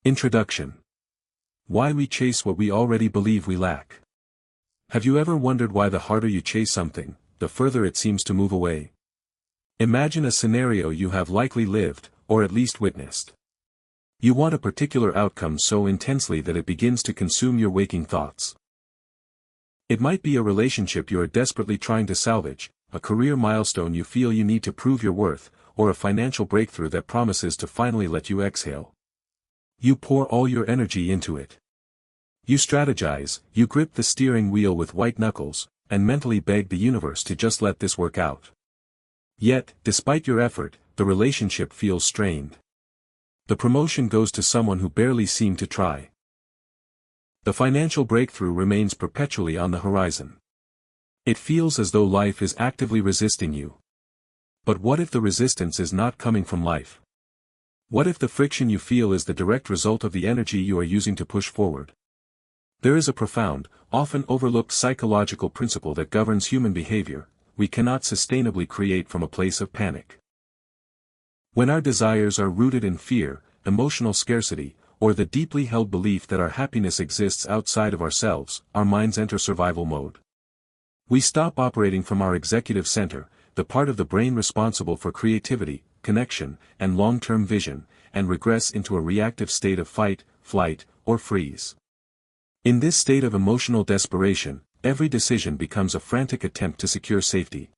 Introduction. Why we chase what we already believe we lack. Have you ever wondered why the harder you chase something, the further it seems to move away? Imagine a scenario you have likely lived, or at least witnessed. You want a particular outcome so intensely that it begins to consume your waking thoughts. It might be a relationship you are desperately trying to salvage, a career milestone you feel you need to prove your worth, or a financial breakthrough that promises to finally let you exhale. You pour all your energy into it. You strategize, you grip the steering wheel with white knuckles, and mentally beg the universe to just let this work out. Yet, despite your effort, the relationship feels strained. The promotion goes to someone who barely seemed to try. The financial breakthrough remains perpetually on the horizon. It feels as though life is actively resisting you. But what if the resistance is not coming from life? What if the friction you feel is the direct result of the energy you are using to push forward? There is a profound, often overlooked psychological principle that governs human behavior: we cannot sustainably create from a place of panic. When our desires are rooted in fear, emotional scarcity, or the deeply held belief that our happiness exists outside of ourselves, our minds enter survival mode. We stop operating from our executive center, the part of the brain responsible for creativity, connection, and long-term vision, and regress into a reactive state of fight, flight, or freeze. In this state of emotional desperation, every decision becomes a frantic attempt to secure safety.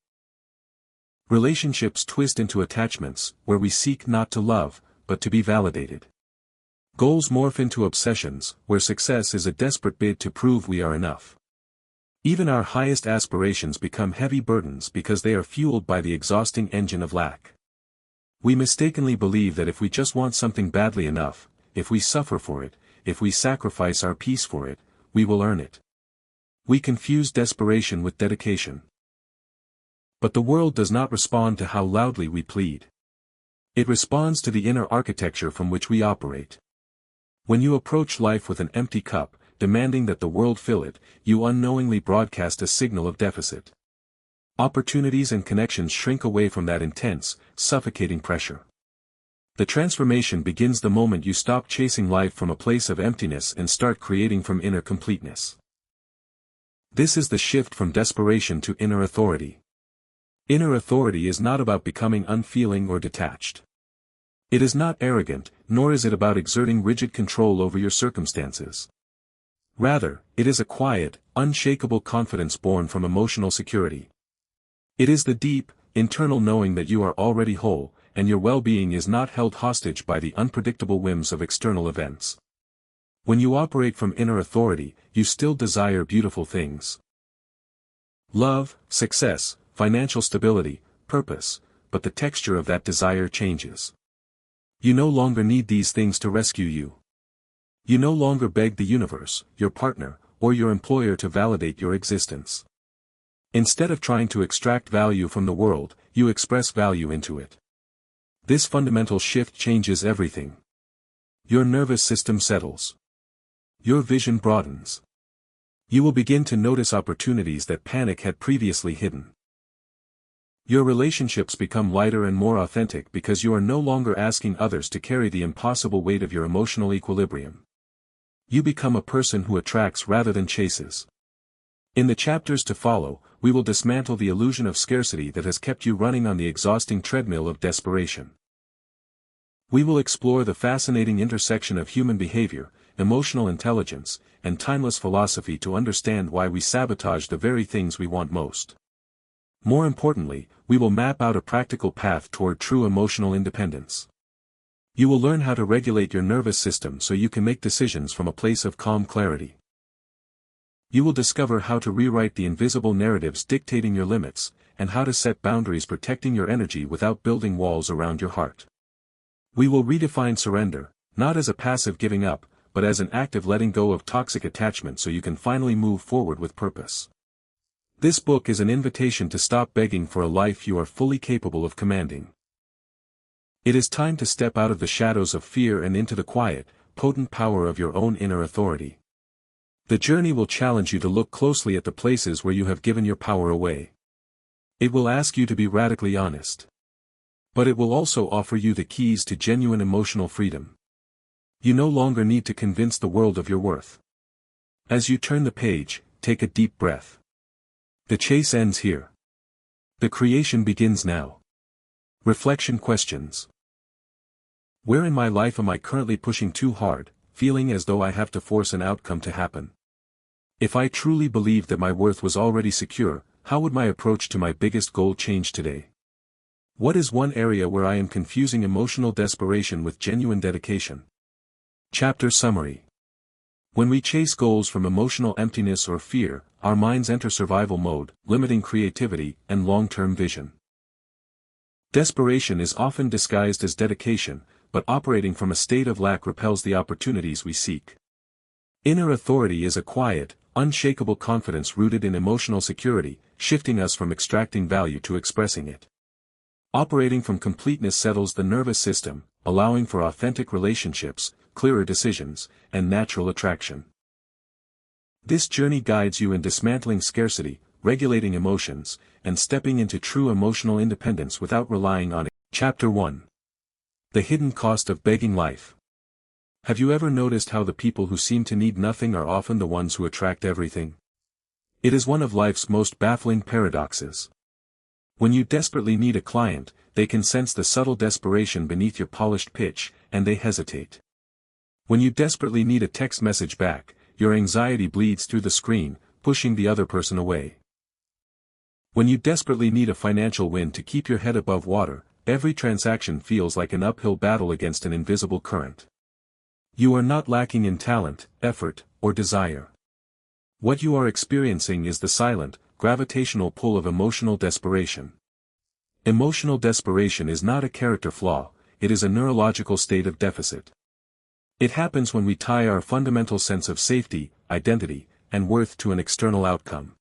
Relationships twist into attachments, where we seek not to love, but to be validated. Goals morph into obsessions, where success is a desperate bid to prove we are enough. Even our highest aspirations become heavy burdens because they are fueled by the exhausting engine of lack. We mistakenly believe that if we just want something badly enough, if we suffer for it, if we sacrifice our peace for it, we will earn it. We confuse desperation with dedication. But the world does not respond to how loudly we plead. It responds to the inner architecture from which we operate. When you approach life with an empty cup, demanding that the world fill it, you unknowingly broadcast a signal of deficit. Opportunities and connections shrink away from that intense, suffocating pressure. The transformation begins the moment you stop chasing life from a place of emptiness and start creating from inner completeness. This is the shift from desperation to inner authority. Inner authority is not about becoming unfeeling or detached. It is not arrogant, nor is it about exerting rigid control over your circumstances. Rather, it is a quiet, unshakable confidence born from emotional security. It is the deep, internal knowing that you are already whole, and your well-being is not held hostage by the unpredictable whims of external events. When you operate from inner authority, you still desire beautiful things. Love, success, financial stability, purpose, but the texture of that desire changes. You no longer need these things to rescue you. You no longer beg the universe, your partner, or your employer to validate your existence. Instead of trying to extract value from the world, you express value into it. This fundamental shift changes everything. Your nervous system settles. Your vision broadens. You will begin to notice opportunities that panic had previously hidden. Your relationships become lighter and more authentic because you are no longer asking others to carry the impossible weight of your emotional equilibrium. You become a person who attracts rather than chases. In the chapters to follow, we will dismantle the illusion of scarcity that has kept you running on the exhausting treadmill of desperation. We will explore the fascinating intersection of human behavior, emotional intelligence, and timeless philosophy to understand why we sabotage the very things we want most. More importantly, we will map out a practical path toward true emotional independence. You will learn how to regulate your nervous system so you can make decisions from a place of calm clarity. You will discover how to rewrite the invisible narratives dictating your limits, and how to set boundaries protecting your energy without building walls around your heart. We will redefine surrender, not as a passive giving up, but as an active letting go of toxic attachment so you can finally move forward with purpose. This book is an invitation to stop begging for a life you are fully capable of commanding. It is time to step out of the shadows of fear and into the quiet, potent power of your own inner authority. The journey will challenge you to look closely at the places where you have given your power away. It will ask you to be radically honest. But it will also offer you the keys to genuine emotional freedom. You no longer need to convince the world of your worth. As you turn the page, take a deep breath. The chase ends here. The creation begins now. Reflection questions. Where in my life am I currently pushing too hard, feeling as though I have to force an outcome to happen? If I truly believed that my worth was already secure, how would my approach to my biggest goal change today? What is one area where I am confusing emotional desperation with genuine dedication? Chapter summary. When we chase goals from emotional emptiness or fear, our minds enter survival mode, limiting creativity and long-term vision. Desperation is often disguised as dedication, but operating from a state of lack repels the opportunities we seek. Inner authority is a quiet, unshakable confidence rooted in emotional security, shifting us from extracting value to expressing it. Operating from completeness settles the nervous system, allowing for authentic relationships, clearer decisions, and natural attraction. This journey guides you in dismantling scarcity, regulating emotions, and stepping into true emotional independence without relying on it. Chapter 1. The hidden cost of begging life. Have you ever noticed how the people who seem to need nothing are often the ones who attract everything? It is one of life's most baffling paradoxes. When you desperately need a client, they can sense the subtle desperation beneath your polished pitch, and they hesitate. When you desperately need a text message back, your anxiety bleeds through the screen, pushing the other person away. When you desperately need a financial win to keep your head above water, every transaction feels like an uphill battle against an invisible current. You are not lacking in talent, effort, or desire. What you are experiencing is the silent, gravitational pull of emotional desperation. Emotional desperation is not a character flaw, it is a neurological state of deficit. It happens when we tie our fundamental sense of safety, identity, and worth to an external outcome.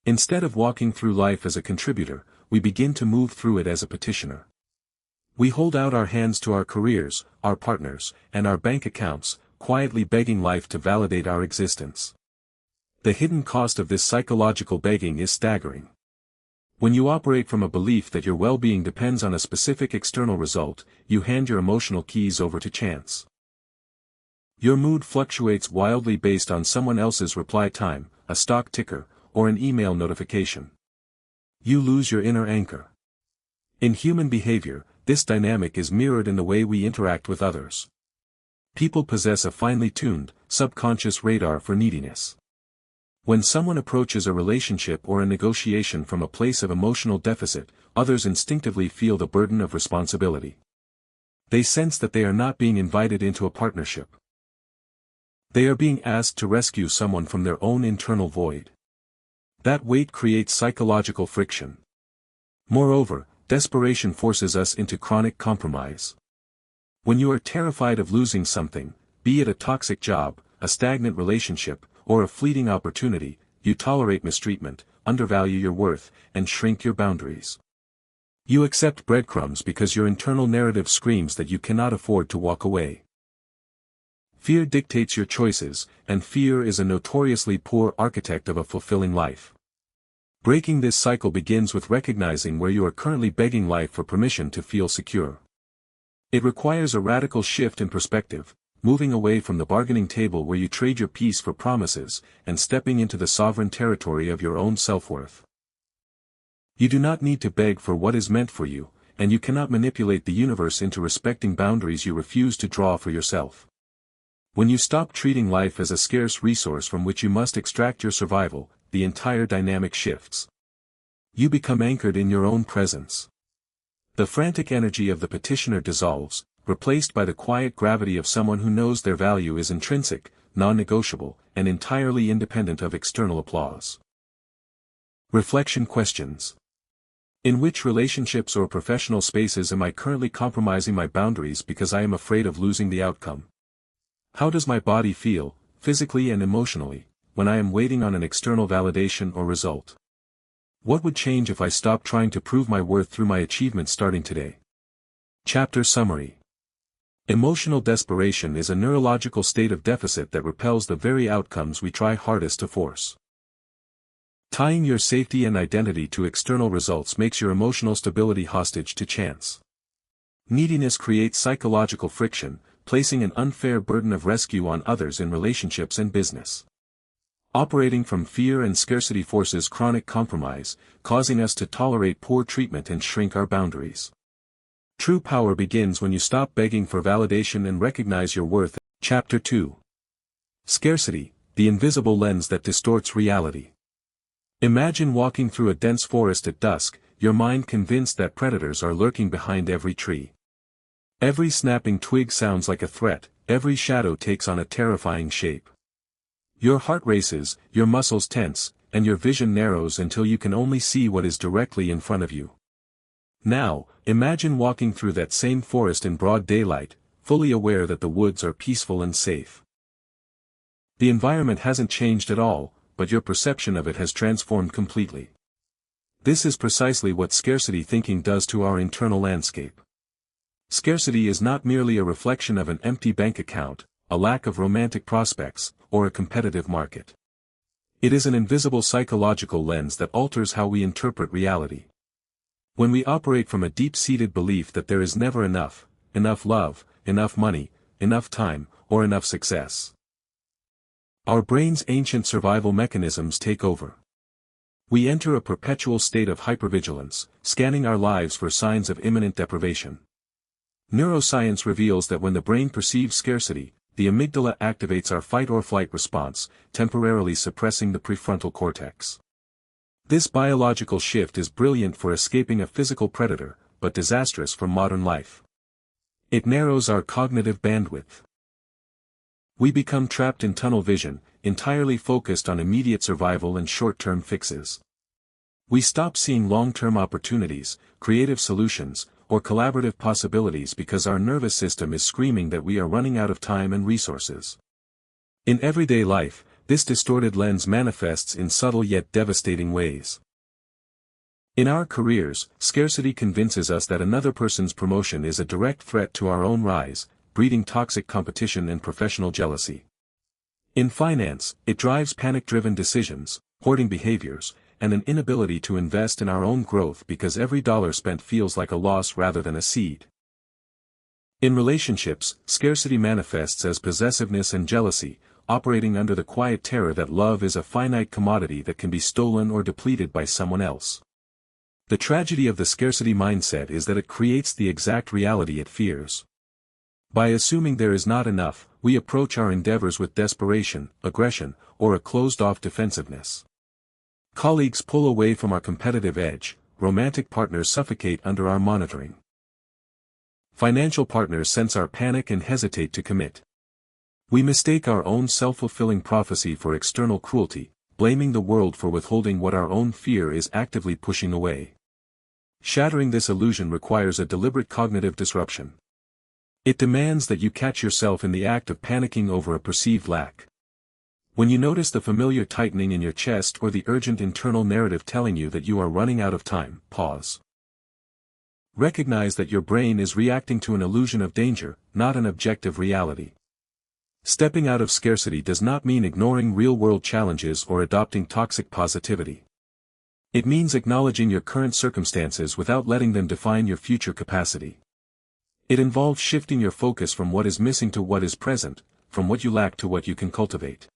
Instead of walking through life as a contributor, we begin to move through it as a petitioner. We hold out our hands to our careers, our partners, and our bank accounts, quietly begging life to validate our existence. The hidden cost of this psychological begging is staggering. When you operate from a belief that your well-being depends on a specific external result, you hand your emotional keys over to chance. Your mood fluctuates wildly based on someone else's reply time, a stock ticker, or an email notification. You lose your inner anchor. In human behavior, this dynamic is mirrored in the way we interact with others. People possess a finely tuned, subconscious radar for neediness. When someone approaches a relationship or a negotiation from a place of emotional deficit, others instinctively feel the burden of responsibility. They sense that they are not being invited into a partnership. They are being asked to rescue someone from their own internal void. That weight creates psychological friction. Moreover, desperation forces us into chronic compromise. When you are terrified of losing something, be it a toxic job, a stagnant relationship, or a fleeting opportunity, you tolerate mistreatment, undervalue your worth, and shrink your boundaries. You accept breadcrumbs because your internal narrative screams that you cannot afford to walk away. Fear dictates your choices, and fear is a notoriously poor architect of a fulfilling life. Breaking this cycle begins with recognizing where you are currently begging life for permission to feel secure. It requires a radical shift in perspective, moving away from the bargaining table where you trade your peace for promises, and stepping into the sovereign territory of your own self-worth. You do not need to beg for what is meant for you, and you cannot manipulate the universe into respecting boundaries you refuse to draw for yourself. When you stop treating life as a scarce resource from which you must extract your survival, the entire dynamic shifts. You become anchored in your own presence. The frantic energy of the petitioner dissolves, replaced by the quiet gravity of someone who knows their value is intrinsic, non-negotiable, and entirely independent of external applause. Reflection questions. In which relationships or professional spaces am I currently compromising my boundaries because I am afraid of losing the outcome? How does my body feel, physically and emotionally, when I am waiting on an external validation or result? What would change if I stopped trying to prove my worth through my achievements starting today? Chapter summary. Emotional desperation is a neurological state of deficit that repels the very outcomes we try hardest to force. Tying your safety and identity to external results makes your emotional stability hostage to chance. Neediness creates psychological friction, placing an unfair burden of rescue on others in relationships and business. Operating from fear and scarcity forces chronic compromise, causing us to tolerate poor treatment and shrink our boundaries. True power begins when you stop begging for validation and recognize your worth. Chapter 2. Scarcity, the invisible lens that distorts reality. Imagine walking through a dense forest at dusk, your mind convinced that predators are lurking behind every tree. Every snapping twig sounds like a threat, every shadow takes on a terrifying shape. Your heart races, your muscles tense, and your vision narrows until you can only see what is directly in front of you. Now, imagine walking through that same forest in broad daylight, fully aware that the woods are peaceful and safe. The environment hasn't changed at all, but your perception of it has transformed completely. This is precisely what scarcity thinking does to our internal landscape. Scarcity is not merely a reflection of an empty bank account, a lack of romantic prospects, or a competitive market. It is an invisible psychological lens that alters how we interpret reality. When we operate from a deep-seated belief that there is never enough love, enough money, enough time, or enough success, our brain's ancient survival mechanisms take over. We enter a perpetual state of hypervigilance, scanning our lives for signs of imminent deprivation. Neuroscience reveals that when the brain perceives scarcity, the amygdala activates our fight-or-flight response, temporarily suppressing the prefrontal cortex. This biological shift is brilliant for escaping a physical predator, but disastrous for modern life. It narrows our cognitive bandwidth. We become trapped in tunnel vision, entirely focused on immediate survival and short-term fixes. We stop seeing long-term opportunities, creative solutions, or collaborative possibilities because our nervous system is screaming that we are running out of time and resources. In everyday life, this distorted lens manifests in subtle yet devastating ways. In our careers, scarcity convinces us that another person's promotion is a direct threat to our own rise, breeding toxic competition and professional jealousy. In finance, it drives panic-driven decisions, hoarding behaviors, and an inability to invest in our own growth because every dollar spent feels like a loss rather than a seed. In relationships, scarcity manifests as possessiveness and jealousy, operating under the quiet terror that love is a finite commodity that can be stolen or depleted by someone else. The tragedy of the scarcity mindset is that it creates the exact reality it fears. By assuming there is not enough, we approach our endeavors with desperation, aggression, or a closed-off defensiveness. Colleagues pull away from our competitive edge, romantic partners suffocate under our monitoring. Financial partners sense our panic and hesitate to commit. We mistake our own self-fulfilling prophecy for external cruelty, blaming the world for withholding what our own fear is actively pushing away. Shattering this illusion requires a deliberate cognitive disruption. It demands that you catch yourself in the act of panicking over a perceived lack. When you notice the familiar tightening in your chest or the urgent internal narrative telling you that you are running out of time, pause. Recognize that your brain is reacting to an illusion of danger, not an objective reality. Stepping out of scarcity does not mean ignoring real-world challenges or adopting toxic positivity. It means acknowledging your current circumstances without letting them define your future capacity. It involves shifting your focus from what is missing to what is present, from what you lack to what you can cultivate.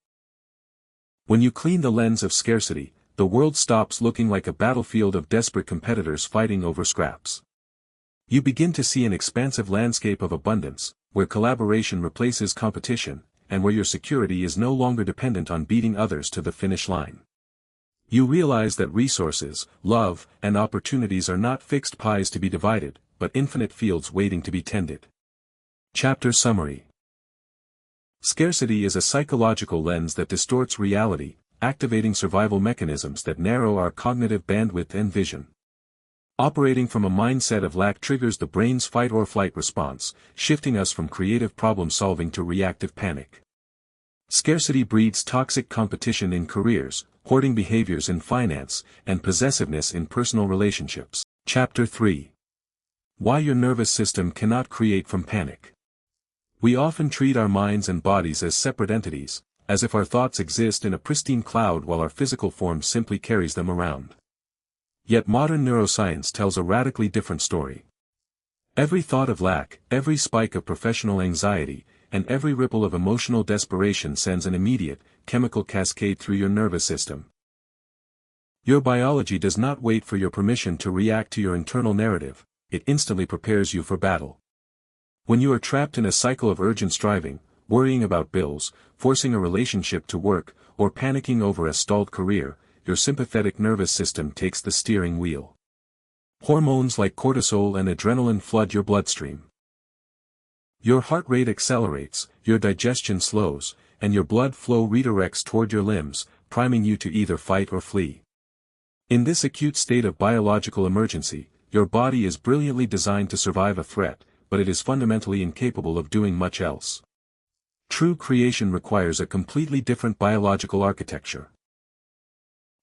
When you clean the lens of scarcity, the world stops looking like a battlefield of desperate competitors fighting over scraps. You begin to see an expansive landscape of abundance, where collaboration replaces competition, and where your security is no longer dependent on beating others to the finish line. You realize that resources, love, and opportunities are not fixed pies to be divided, but infinite fields waiting to be tended. Chapter Summary. Scarcity is a psychological lens that distorts reality, activating survival mechanisms that narrow our cognitive bandwidth and vision. Operating from a mindset of lack triggers the brain's fight-or-flight response, shifting us from creative problem-solving to reactive panic. Scarcity breeds toxic competition in careers, hoarding behaviors in finance, and possessiveness in personal relationships. Chapter 3. Why your nervous system cannot create from panic. We often treat our minds and bodies as separate entities, as if our thoughts exist in a pristine cloud while our physical form simply carries them around. Yet modern neuroscience tells a radically different story. Every thought of lack, every spike of professional anxiety, and every ripple of emotional desperation sends an immediate, chemical cascade through your nervous system. Your biology does not wait for your permission to react to your internal narrative, it instantly prepares you for battle. When you are trapped in a cycle of urgent striving, worrying about bills, forcing a relationship to work, or panicking over a stalled career, your sympathetic nervous system takes the steering wheel. Hormones like cortisol and adrenaline flood your bloodstream. Your heart rate accelerates, your digestion slows, and your blood flow redirects toward your limbs, priming you to either fight or flee. In this acute state of biological emergency, your body is brilliantly designed to survive a threat, but it is fundamentally incapable of doing much else. True creation requires a completely different biological architecture.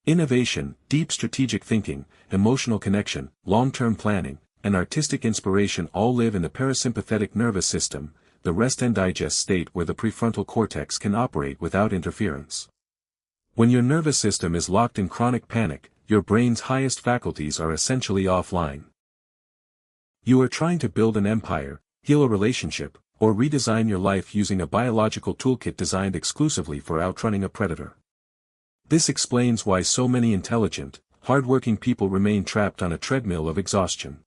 Innovation, deep strategic thinking, emotional connection, long-term planning, and artistic inspiration all live in the parasympathetic nervous system, the rest and digest state where the prefrontal cortex can operate without interference. When your nervous system is locked in chronic panic, your brain's highest faculties are essentially offline. You are trying to build an empire, heal a relationship, or redesign your life using a biological toolkit designed exclusively for outrunning a predator. This explains why so many intelligent, hard-working people remain trapped on a treadmill of exhaustion.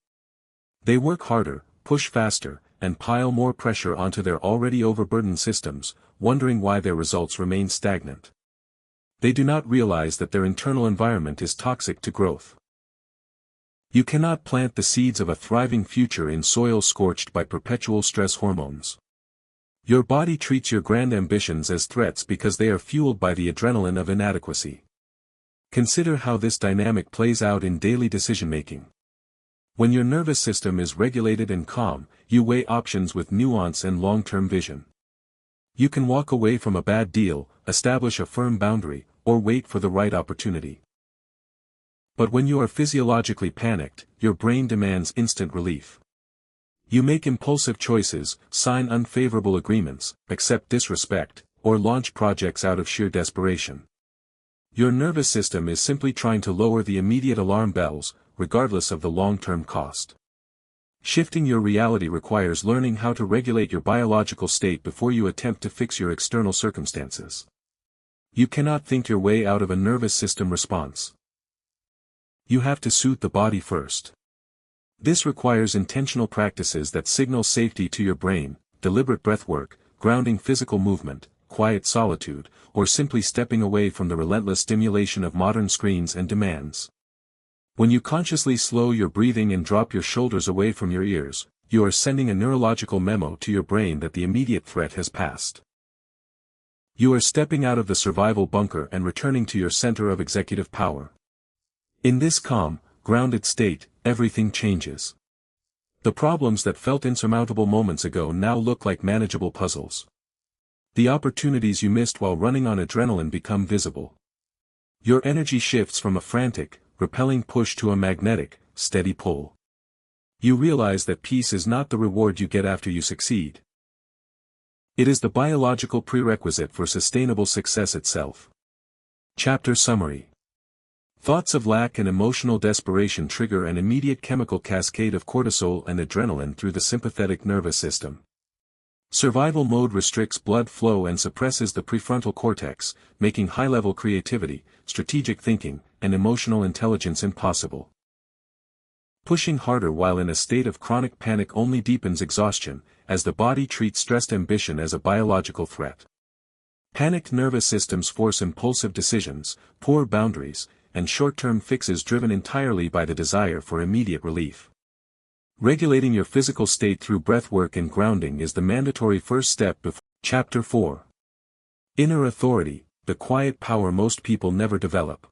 They work harder, push faster, and pile more pressure onto their already overburdened systems, wondering why their results remain stagnant. They do not realize that their internal environment is toxic to growth. You cannot plant the seeds of a thriving future in soil scorched by perpetual stress hormones. Your body treats your grand ambitions as threats because they are fueled by the adrenaline of inadequacy. Consider how this dynamic plays out in daily decision-making. When your nervous system is regulated and calm, you weigh options with nuance and long-term vision. You can walk away from a bad deal, establish a firm boundary, or wait for the right opportunity. But when you are physiologically panicked, your brain demands instant relief. You make impulsive choices, sign unfavorable agreements, accept disrespect, or launch projects out of sheer desperation. Your nervous system is simply trying to lower the immediate alarm bells, regardless of the long-term cost. Shifting your reality requires learning how to regulate your biological state before you attempt to fix your external circumstances. You cannot think your way out of a nervous system response. You have to soothe the body first. This requires intentional practices that signal safety to your brain, deliberate breathwork, grounding physical movement, quiet solitude, or simply stepping away from the relentless stimulation of modern screens and demands. When you consciously slow your breathing and drop your shoulders away from your ears, you are sending a neurological memo to your brain that the immediate threat has passed. You are stepping out of the survival bunker and returning to your center of executive power. In this calm, grounded state, everything changes. The problems that felt insurmountable moments ago now look like manageable puzzles. The opportunities you missed while running on adrenaline become visible. Your energy shifts from a frantic, repelling push to a magnetic, steady pull. You realize that peace is not the reward you get after you succeed. It is the biological prerequisite for sustainable success itself. Chapter Summary. Thoughts of lack and emotional desperation trigger an immediate chemical cascade of cortisol and adrenaline through the sympathetic nervous system. Survival mode restricts blood flow and suppresses the prefrontal cortex, making high-level creativity, strategic thinking, and emotional intelligence impossible. Pushing harder while in a state of chronic panic only deepens exhaustion, as the body treats stressed ambition as a biological threat. Panicked nervous systems force impulsive decisions, poor boundaries, and short-term fixes driven entirely by the desire for immediate relief. Regulating your physical state through breathwork and grounding is the mandatory first step before. Chapter 4. Inner authority, the quiet power most people never develop.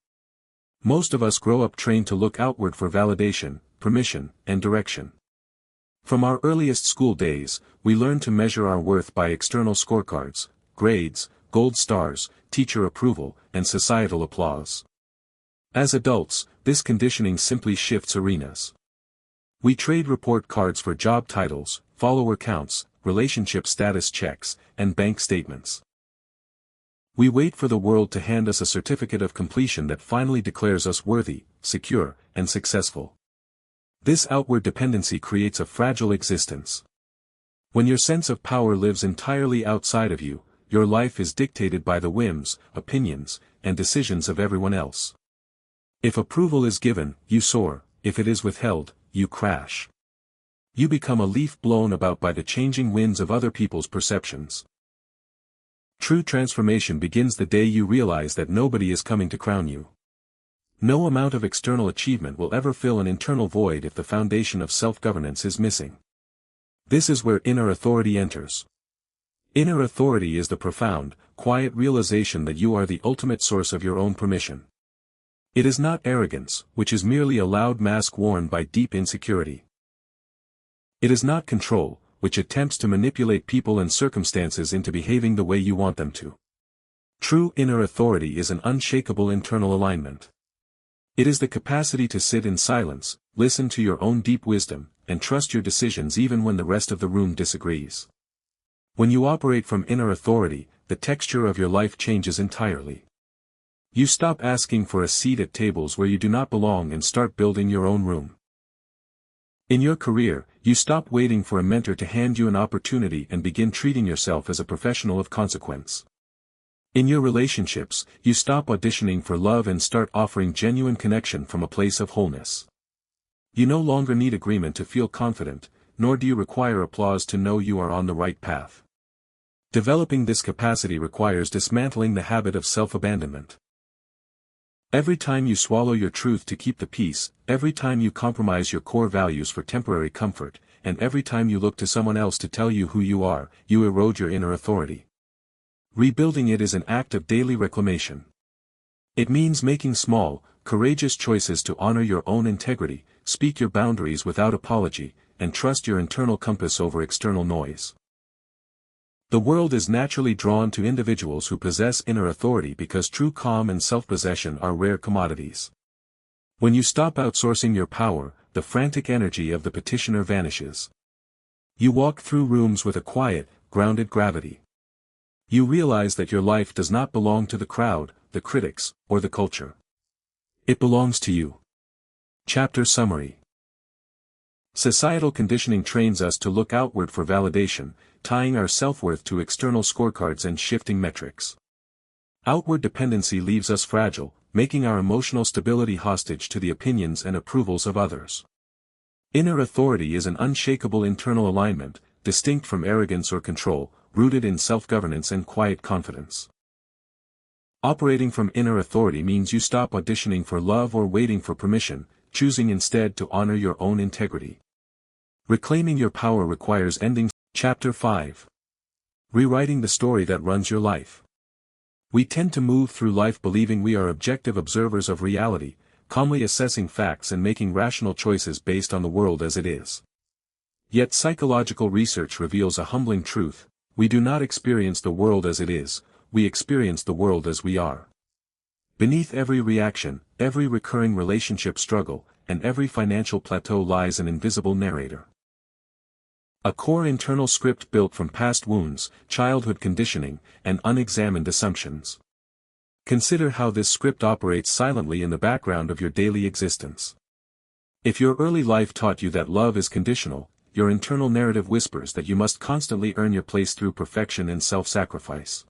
Most of us grow up trained to look outward for validation, permission, and direction. From our earliest school days, we learn to measure our worth by external scorecards, grades, gold stars, teacher approval, and societal applause. As adults, this conditioning simply shifts arenas. We trade report cards for job titles, follower counts, relationship status checks, and bank statements. We wait for the world to hand us a certificate of completion that finally declares us worthy, secure, and successful. This outward dependency creates a fragile existence. When your sense of power lives entirely outside of you, your life is dictated by the whims, opinions, and decisions of everyone else. If approval is given, you soar; if it is withheld, you crash. You become a leaf blown about by the changing winds of other people's perceptions. True transformation begins the day you realize that nobody is coming to crown you. No amount of external achievement will ever fill an internal void if the foundation of self-governance is missing. This is where inner authority enters. Inner authority is the profound, quiet realization that you are the ultimate source of your own permission. It is not arrogance, which is merely a loud mask worn by deep insecurity. It is not control, which attempts to manipulate people and circumstances into behaving the way you want them to. True inner authority is an unshakable internal alignment. It is the capacity to sit in silence, listen to your own deep wisdom, and trust your decisions even when the rest of the room disagrees. When you operate from inner authority, the texture of your life changes entirely. You stop asking for a seat at tables where you do not belong and start building your own room. In your career, you stop waiting for a mentor to hand you an opportunity and begin treating yourself as a professional of consequence. In your relationships, you stop auditioning for love and start offering genuine connection from a place of wholeness. You no longer need agreement to feel confident, nor do you require applause to know you are on the right path. Developing this capacity requires dismantling the habit of self-abandonment. Every time you swallow your truth to keep the peace, every time you compromise your core values for temporary comfort, and every time you look to someone else to tell you who you are, you erode your inner authority. Rebuilding it is an act of daily reclamation. It means making small, courageous choices to honor your own integrity, speak your boundaries without apology, and trust your internal compass over external noise. The world is naturally drawn to individuals who possess inner authority because true calm and self-possession are rare commodities. When you stop outsourcing your power, the frantic energy of the petitioner vanishes. You walk through rooms with a quiet, grounded gravity. You realize that your life does not belong to the crowd, the critics, or the culture. It belongs to you. Chapter Summary. Societal conditioning trains us to look outward for validation, tying our self-worth to external scorecards and shifting metrics. Outward dependency leaves us fragile, making our emotional stability hostage to the opinions and approvals of others. Inner authority is an unshakable internal alignment, distinct from arrogance or control, rooted in self-governance and quiet confidence. Operating from inner authority means you stop auditioning for love or waiting for permission, choosing instead to honor your own integrity. Reclaiming your power requires ending. Chapter 5. Rewriting the story that runs your life. We tend to move through life believing we are objective observers of reality, calmly assessing facts and making rational choices based on the world as it is. Yet psychological research reveals a humbling truth: we do not experience the world as it is, we experience the world as we are. Beneath every reaction, every recurring relationship struggle, and every financial plateau lies an invisible narrator. A core internal script built from past wounds, childhood conditioning, and unexamined assumptions. Consider how this script operates silently in the background of your daily existence. If your early life taught you that love is conditional, your internal narrative whispers that you must constantly earn your place through perfection and self-sacrifice.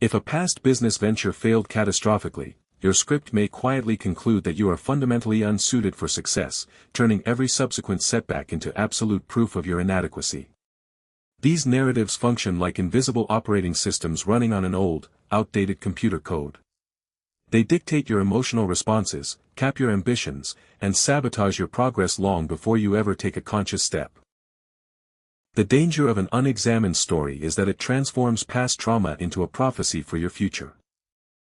If a past business venture failed catastrophically, your script may quietly conclude that you are fundamentally unsuited for success, turning every subsequent setback into absolute proof of your inadequacy. These narratives function like invisible operating systems running on an old, outdated computer code. They dictate your emotional responses, cap your ambitions, and sabotage your progress long before you ever take a conscious step. The danger of an unexamined story is that it transforms past trauma into a prophecy for your future.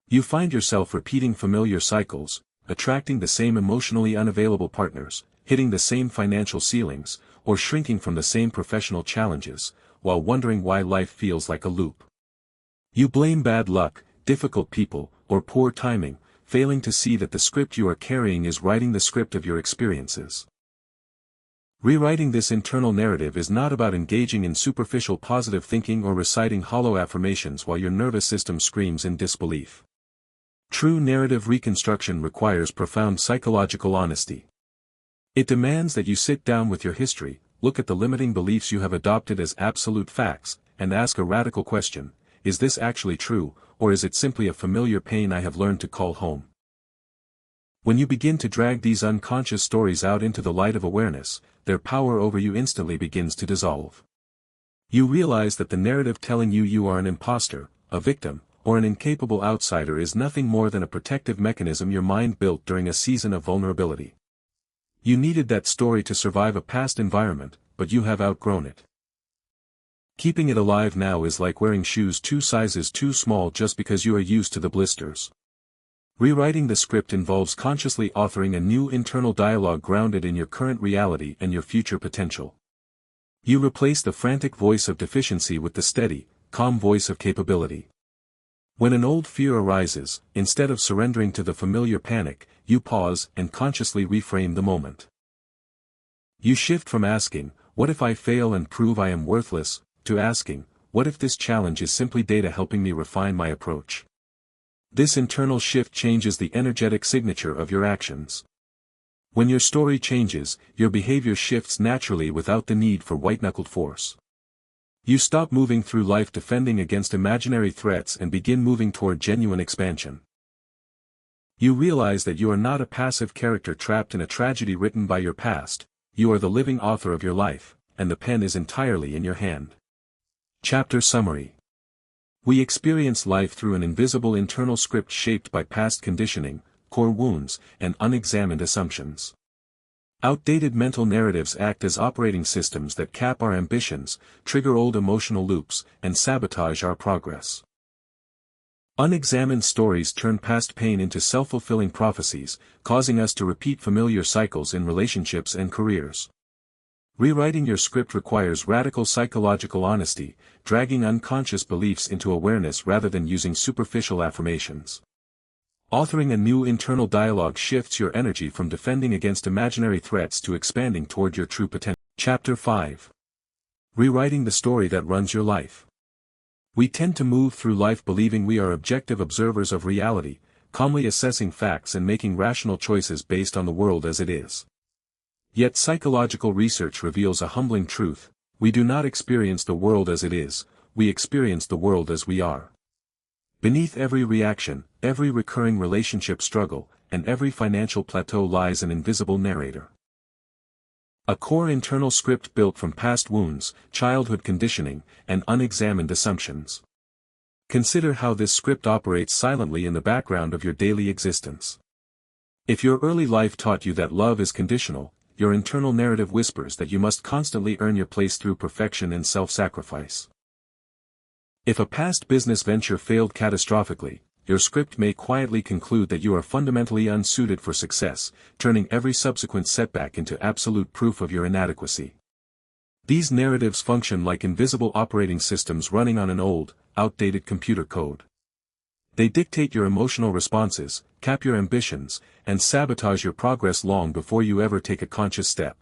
You find yourself repeating familiar cycles, attracting the same emotionally unavailable partners, hitting the same financial ceilings, or shrinking from the same professional challenges, while wondering why life feels like a loop. You blame bad luck, difficult people, or poor timing, failing to see that the script you are carrying is writing the script of your experiences. Rewriting this internal narrative is not about engaging in superficial positive thinking or reciting hollow affirmations while your nervous system screams in disbelief. True narrative reconstruction requires profound psychological honesty. It demands that you sit down with your history, look at the limiting beliefs you have adopted as absolute facts, and ask a radical question: is this actually true, or is it simply a familiar pain I have learned to call home? When you begin to drag these unconscious stories out into the light of awareness, their power over you instantly begins to dissolve. You realize that the narrative telling you you are an imposter, a victim, or an incapable outsider is nothing more than a protective mechanism your mind built during a season of vulnerability. You needed that story to survive a past environment, but you have outgrown it. Keeping it alive now is like wearing shoes 2 sizes too small just because you are used to the blisters. Rewriting the script involves consciously authoring a new internal dialogue grounded in your current reality and your future potential. You replace the frantic voice of deficiency with the steady, calm voice of capability. When an old fear arises, instead of surrendering to the familiar panic, you pause and consciously reframe the moment. You shift from asking, "What if I fail and prove I am worthless?" to asking, "What if this challenge is simply data helping me refine my approach?" This internal shift changes the energetic signature of your actions. When your story changes, your behavior shifts naturally without the need for white-knuckled force. You stop moving through life defending against imaginary threats and begin moving toward genuine expansion. You realize that you are not a passive character trapped in a tragedy written by your past, you are the living author of your life, and the pen is entirely in your hand. Chapter Summary. We experience life through an invisible internal script shaped by past conditioning, core wounds, and unexamined assumptions. Outdated mental narratives act as operating systems that cap our ambitions, trigger old emotional loops, and sabotage our progress. Unexamined stories turn past pain into self-fulfilling prophecies, causing us to repeat familiar cycles in relationships and careers. Rewriting your script requires radical psychological honesty, dragging unconscious beliefs into awareness rather than using superficial affirmations. Authoring a new internal dialogue shifts your energy from defending against imaginary threats to expanding toward your true potential. Chapter 5. Rewriting the story that runs your life. We tend to move through life believing we are objective observers of reality, calmly assessing facts and making rational choices based on the world as it is. Yet psychological research reveals a humbling truth: we do not experience the world as it is, we experience the world as we are. Beneath every reaction, every recurring relationship struggle, and every financial plateau lies an invisible narrator. A core internal script built from past wounds, childhood conditioning, and unexamined assumptions. Consider how this script operates silently in the background of your daily existence. If your early life taught you that love is conditional, your internal narrative whispers that you must constantly earn your place through perfection and self-sacrifice. If a past business venture failed catastrophically, your script may quietly conclude that you are fundamentally unsuited for success, turning every subsequent setback into absolute proof of your inadequacy. These narratives function like invisible operating systems running on an old, outdated computer code. They dictate your emotional responses, cap your ambitions, and sabotage your progress long before you ever take a conscious step.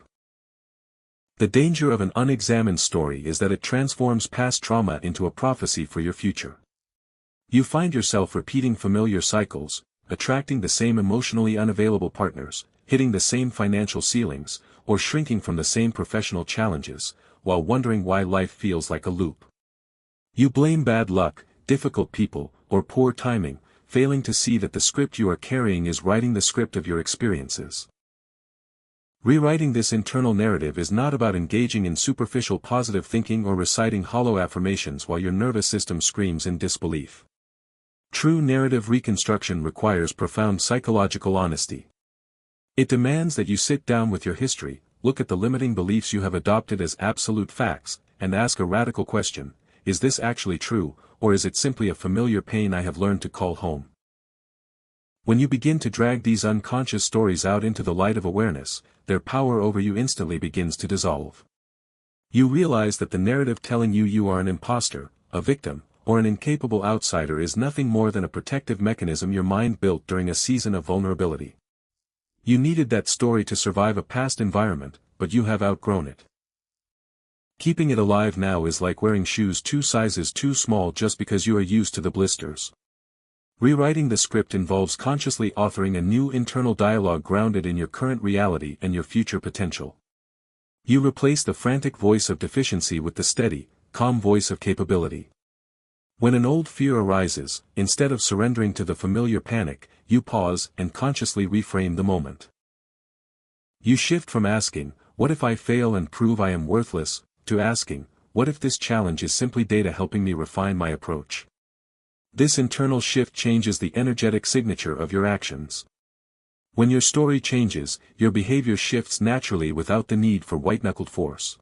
The danger of an unexamined story is that it transforms past trauma into a prophecy for your future. You find yourself repeating familiar cycles, attracting the same emotionally unavailable partners, hitting the same financial ceilings, or shrinking from the same professional challenges, while wondering why life feels like a loop. You blame bad luck, difficult people, or poor timing, failing to see that the script you are carrying is writing the script of your experiences. Rewriting this internal narrative is not about engaging in superficial positive thinking or reciting hollow affirmations while your nervous system screams in disbelief. True narrative reconstruction requires profound psychological honesty. It demands that you sit down with your history, look at the limiting beliefs you have adopted as absolute facts, and ask a radical question: is this actually true, or is it simply a familiar pain I have learned to call home? When you begin to drag these unconscious stories out into the light of awareness, their power over you instantly begins to dissolve. You realize that the narrative telling you you are an imposter, a victim, or an incapable outsider is nothing more than a protective mechanism your mind built during a season of vulnerability. You needed that story to survive a past environment, but you have outgrown it. Keeping it alive now is like wearing shoes 2 sizes too small just because you are used to the blisters. Rewriting the script involves consciously authoring a new internal dialogue grounded in your current reality and your future potential. You replace the frantic voice of deficiency with the steady, calm voice of capability. When an old fear arises, instead of surrendering to the familiar panic, you pause and consciously reframe the moment. You shift from asking, "What if I fail and prove I am worthless?" to asking, "What if this challenge is simply data helping me refine my approach?" This internal shift changes the energetic signature of your actions. When your story changes, your behavior shifts naturally without the need for white-knuckled force.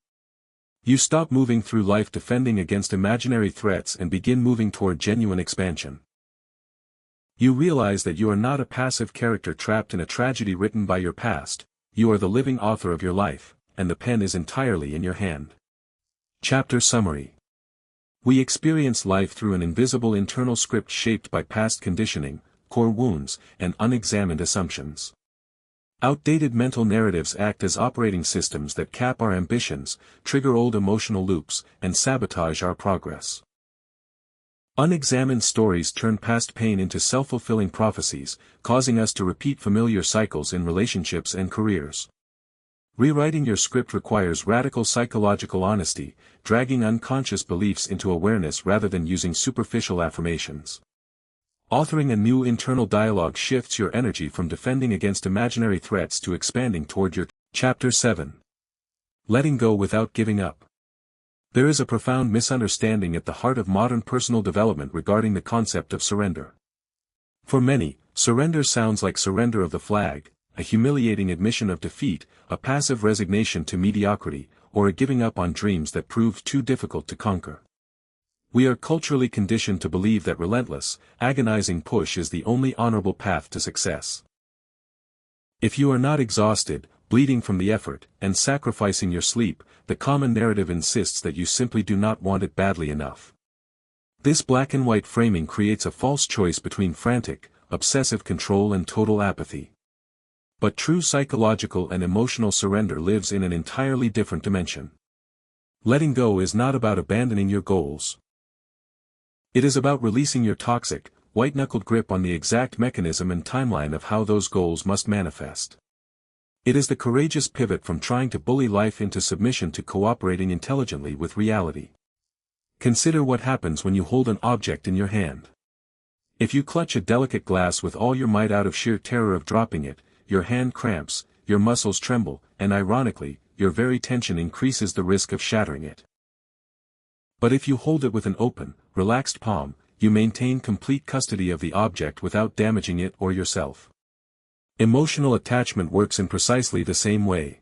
You stop moving through life defending against imaginary threats and begin moving toward genuine expansion. You realize that you are not a passive character trapped in a tragedy written by your past, you are the living author of your life, and the pen is entirely in your hand. Chapter Summary. We experience life through an invisible internal script shaped by past conditioning, core wounds, and unexamined assumptions. Outdated mental narratives act as operating systems that cap our ambitions, trigger old emotional loops, and sabotage our progress. Unexamined stories turn past pain into self-fulfilling prophecies, causing us to repeat familiar cycles in relationships and careers. Rewriting your script requires radical psychological honesty, dragging unconscious beliefs into awareness rather than using superficial affirmations. Authoring a new internal dialogue shifts your energy from defending against imaginary threats to expanding toward your Chapter 7. Letting go without giving up. There is a profound misunderstanding at the heart of modern personal development regarding the concept of surrender. For many, surrender sounds like surrender of the flag, a humiliating admission of defeat, a passive resignation to mediocrity, or a giving up on dreams that proved too difficult to conquer. We are culturally conditioned to believe that relentless, agonizing push is the only honorable path to success. If you are not exhausted, bleeding from the effort, and sacrificing your sleep, the common narrative insists that you simply do not want it badly enough. This black and white framing creates a false choice between frantic, obsessive control and total apathy. But true psychological and emotional surrender lives in an entirely different dimension. Letting go is not about abandoning your goals. It is about releasing your toxic, white-knuckled grip on the exact mechanism and timeline of how those goals must manifest. It is the courageous pivot from trying to bully life into submission to cooperating intelligently with reality. Consider what happens when you hold an object in your hand. If you clutch a delicate glass with all your might out of sheer terror of dropping it, your hand cramps, your muscles tremble, and ironically, your very tension increases the risk of shattering it. But if you hold it with an open, relaxed palm, you maintain complete custody of the object without damaging it or yourself. Emotional attachment works in precisely the same way.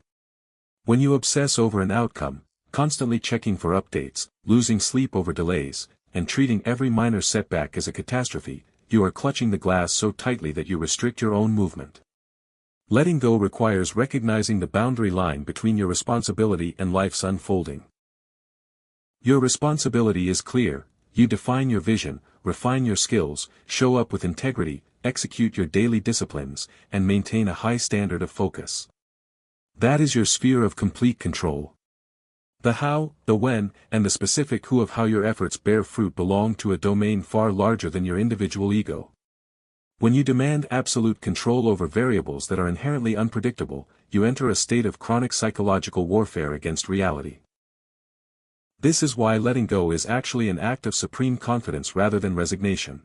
When you obsess over an outcome, constantly checking for updates, losing sleep over delays, and treating every minor setback as a catastrophe, you are clutching the glass so tightly that you restrict your own movement. Letting go requires recognizing the boundary line between your responsibility and life's unfolding. Your responsibility is clear: you define your vision, refine your skills, show up with integrity, execute your daily disciplines, and maintain a high standard of focus. That is your sphere of complete control. The how, the when, and the specific who of how your efforts bear fruit belong to a domain far larger than your individual ego. When you demand absolute control over variables that are inherently unpredictable, you enter a state of chronic psychological warfare against reality. This is why letting go is actually an act of supreme confidence rather than resignation.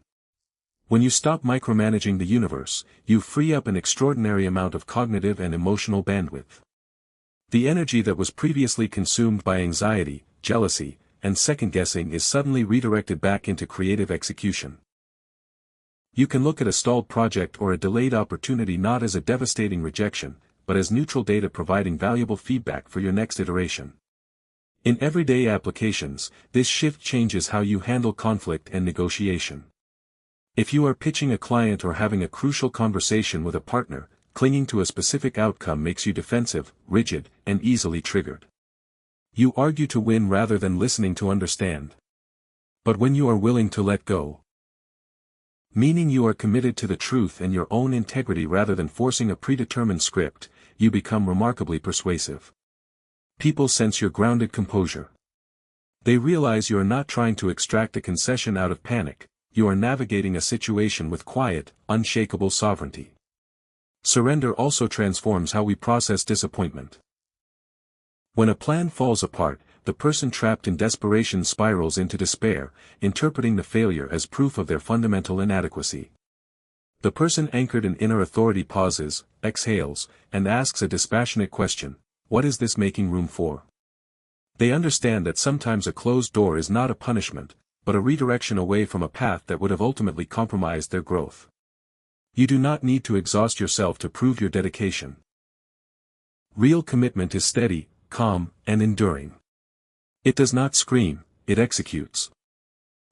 When you stop micromanaging the universe, you free up an extraordinary amount of cognitive and emotional bandwidth. The energy that was previously consumed by anxiety, jealousy, and second-guessing is suddenly redirected back into creative execution. You can look at a stalled project or a delayed opportunity not as a devastating rejection, but as neutral data providing valuable feedback for your next iteration. In everyday applications, this shift changes how you handle conflict and negotiation. If you are pitching a client or having a crucial conversation with a partner, clinging to a specific outcome makes you defensive, rigid, and easily triggered. You argue to win rather than listening to understand. But when you are willing to let go, meaning you are committed to the truth and your own integrity rather than forcing a predetermined script, you become remarkably persuasive. People sense your grounded composure. They realize you are not trying to extract a concession out of panic, you are navigating a situation with quiet, unshakable sovereignty. Surrender also transforms how we process disappointment. When a plan falls apart, the person trapped in desperation spirals into despair, interpreting the failure as proof of their fundamental inadequacy. The person anchored in inner authority pauses, exhales, and asks a dispassionate question: what is this making room for? They understand that sometimes a closed door is not a punishment, but a redirection away from a path that would have ultimately compromised their growth. You do not need to exhaust yourself to prove your dedication. Real commitment is steady, calm, and enduring. It does not scream, it executes.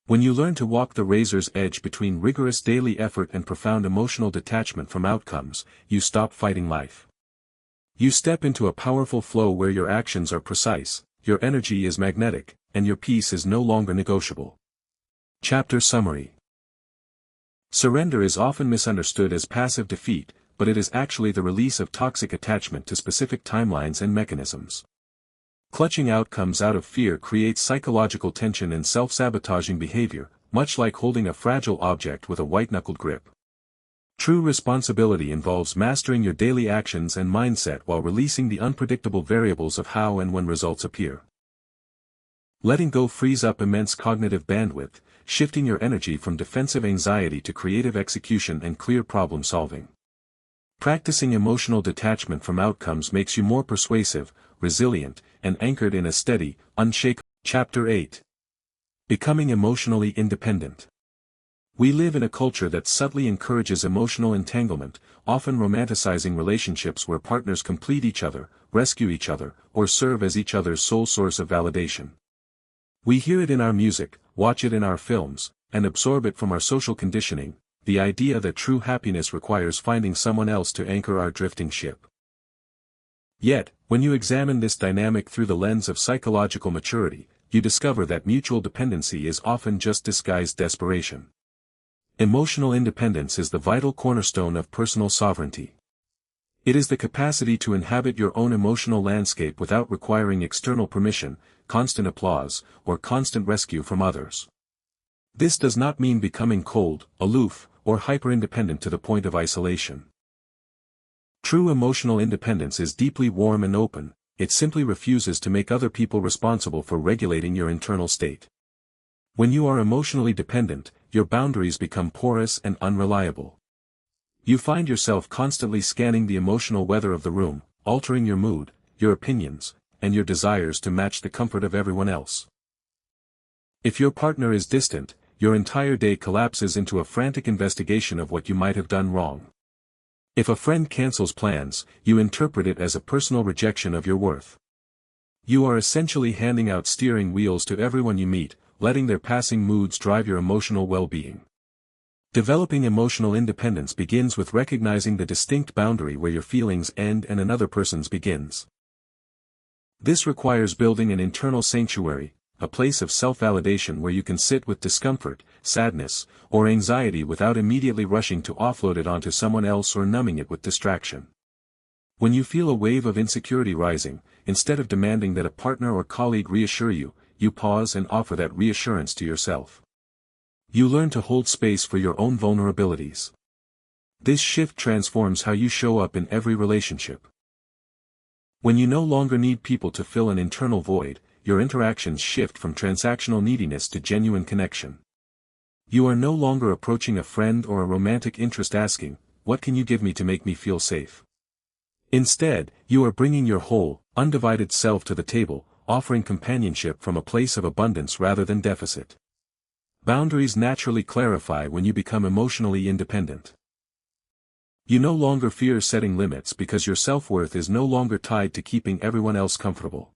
When you learn to walk the razor's edge between rigorous daily effort and profound emotional detachment from outcomes, you stop fighting life. You step into a powerful flow where your actions are precise, your energy is magnetic, and your peace is no longer negotiable. Chapter Summary. Surrender is often misunderstood as passive defeat, but it is actually the release of toxic attachment to specific timelines and mechanisms. Clutching outcomes out of fear creates psychological tension and self-sabotaging behavior, much like holding a fragile object with a white-knuckled grip. True responsibility involves mastering your daily actions and mindset while releasing the unpredictable variables of how and when results appear. Letting go frees up immense cognitive bandwidth, shifting your energy from defensive anxiety to creative execution and clear problem solving. Practicing emotional detachment from outcomes makes you more persuasive, resilient, and anchored in a steady, unshakable. Chapter 8. Becoming emotionally independent. We live in a culture that subtly encourages emotional entanglement, often romanticizing relationships where partners complete each other, rescue each other, or serve as each other's sole source of validation. We hear it in our music, watch it in our films, and absorb it from our social conditioning, the idea that true happiness requires finding someone else to anchor our drifting ship. Yet, when you examine this dynamic through the lens of psychological maturity, you discover that mutual dependency is often just disguised desperation. Emotional independence is the vital cornerstone of personal sovereignty. It is the capacity to inhabit your own emotional landscape without requiring external permission, constant applause, or constant rescue from others. This does not mean becoming cold, aloof, or hyper-independent to the point of isolation. True emotional independence is deeply warm and open, it simply refuses to make other people responsible for regulating your internal state. When you are emotionally dependent, your boundaries become porous and unreliable. You find yourself constantly scanning the emotional weather of the room, altering your mood, your opinions, and your desires to match the comfort of everyone else. If your partner is distant, your entire day collapses into a frantic investigation of what you might have done wrong. If a friend cancels plans, you interpret it as a personal rejection of your worth. You are essentially handing out steering wheels to everyone you meet, letting their passing moods drive your emotional well-being. Developing emotional independence begins with recognizing the distinct boundary where your feelings end and another person's begins. This requires building an internal sanctuary, a place of self-validation where you can sit with discomfort, sadness, or anxiety without immediately rushing to offload it onto someone else or numbing it with distraction. When you feel a wave of insecurity rising, instead of demanding that a partner or colleague reassure you, you pause and offer that reassurance to yourself. You learn to hold space for your own vulnerabilities. This shift transforms how you show up in every relationship. When you no longer need people to fill an internal void, your interactions shift from transactional neediness to genuine connection. You are no longer approaching a friend or a romantic interest asking, "What can you give me to make me feel safe?" Instead, you are bringing your whole, undivided self to the table, offering companionship from a place of abundance rather than deficit. Boundaries naturally clarify when you become emotionally independent. You no longer fear setting limits because your self-worth is no longer tied to keeping everyone else comfortable.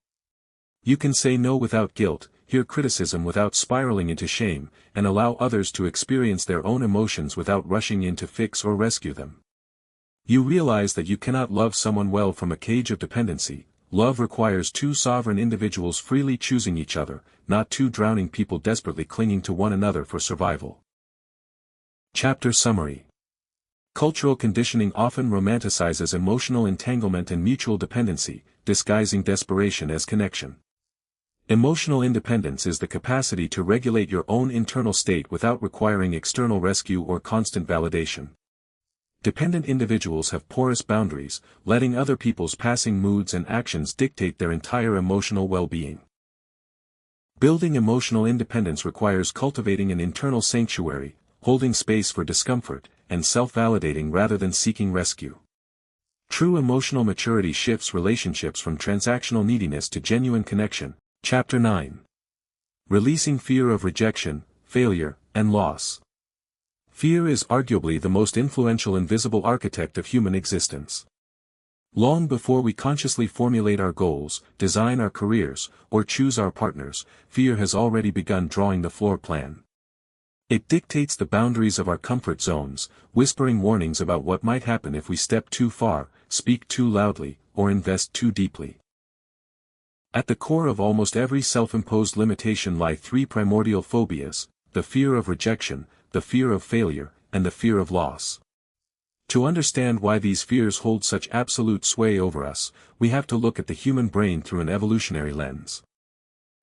You can say no without guilt, hear criticism without spiraling into shame, and allow others to experience their own emotions without rushing in to fix or rescue them. You realize that you cannot love someone well from a cage of dependency. Love requires two sovereign individuals freely choosing each other, not two drowning people desperately clinging to one another for survival. Chapter Summary. Cultural conditioning often romanticizes emotional entanglement and mutual dependency, disguising desperation as connection. Emotional independence is the capacity to regulate your own internal state without requiring external rescue or constant validation. Dependent individuals have porous boundaries, letting other people's passing moods and actions dictate their entire emotional well-being. Building emotional independence requires cultivating an internal sanctuary, holding space for discomfort, and self-validating rather than seeking rescue. True emotional maturity shifts relationships from transactional neediness to genuine connection. Chapter 9. Releasing fear of rejection, failure, and loss. Fear is arguably the most influential invisible architect of human existence. Long before we consciously formulate our goals, design our careers, or choose our partners, fear has already begun drawing the floor plan. It dictates the boundaries of our comfort zones, whispering warnings about what might happen if we step too far, speak too loudly, or invest too deeply. At the core of almost every self-imposed limitation lie three primordial phobias: the fear of rejection, the fear of failure, and the fear of loss. To understand why these fears hold such absolute sway over us, we have to look at the human brain through an evolutionary lens.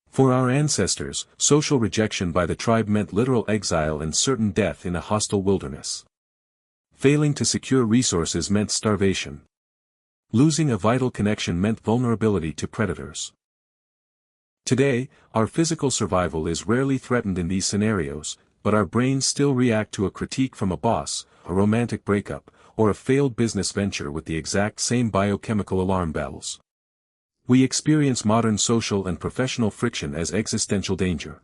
For our ancestors, social rejection by the tribe meant literal exile and certain death in a hostile wilderness. Failing to secure resources meant starvation. Losing a vital connection meant vulnerability to predators. Today, our physical survival is rarely threatened in these scenarios, but our brains still react to a critique from a boss, a romantic breakup, or a failed business venture with the exact same biochemical alarm bells. We experience modern social and professional friction as existential danger.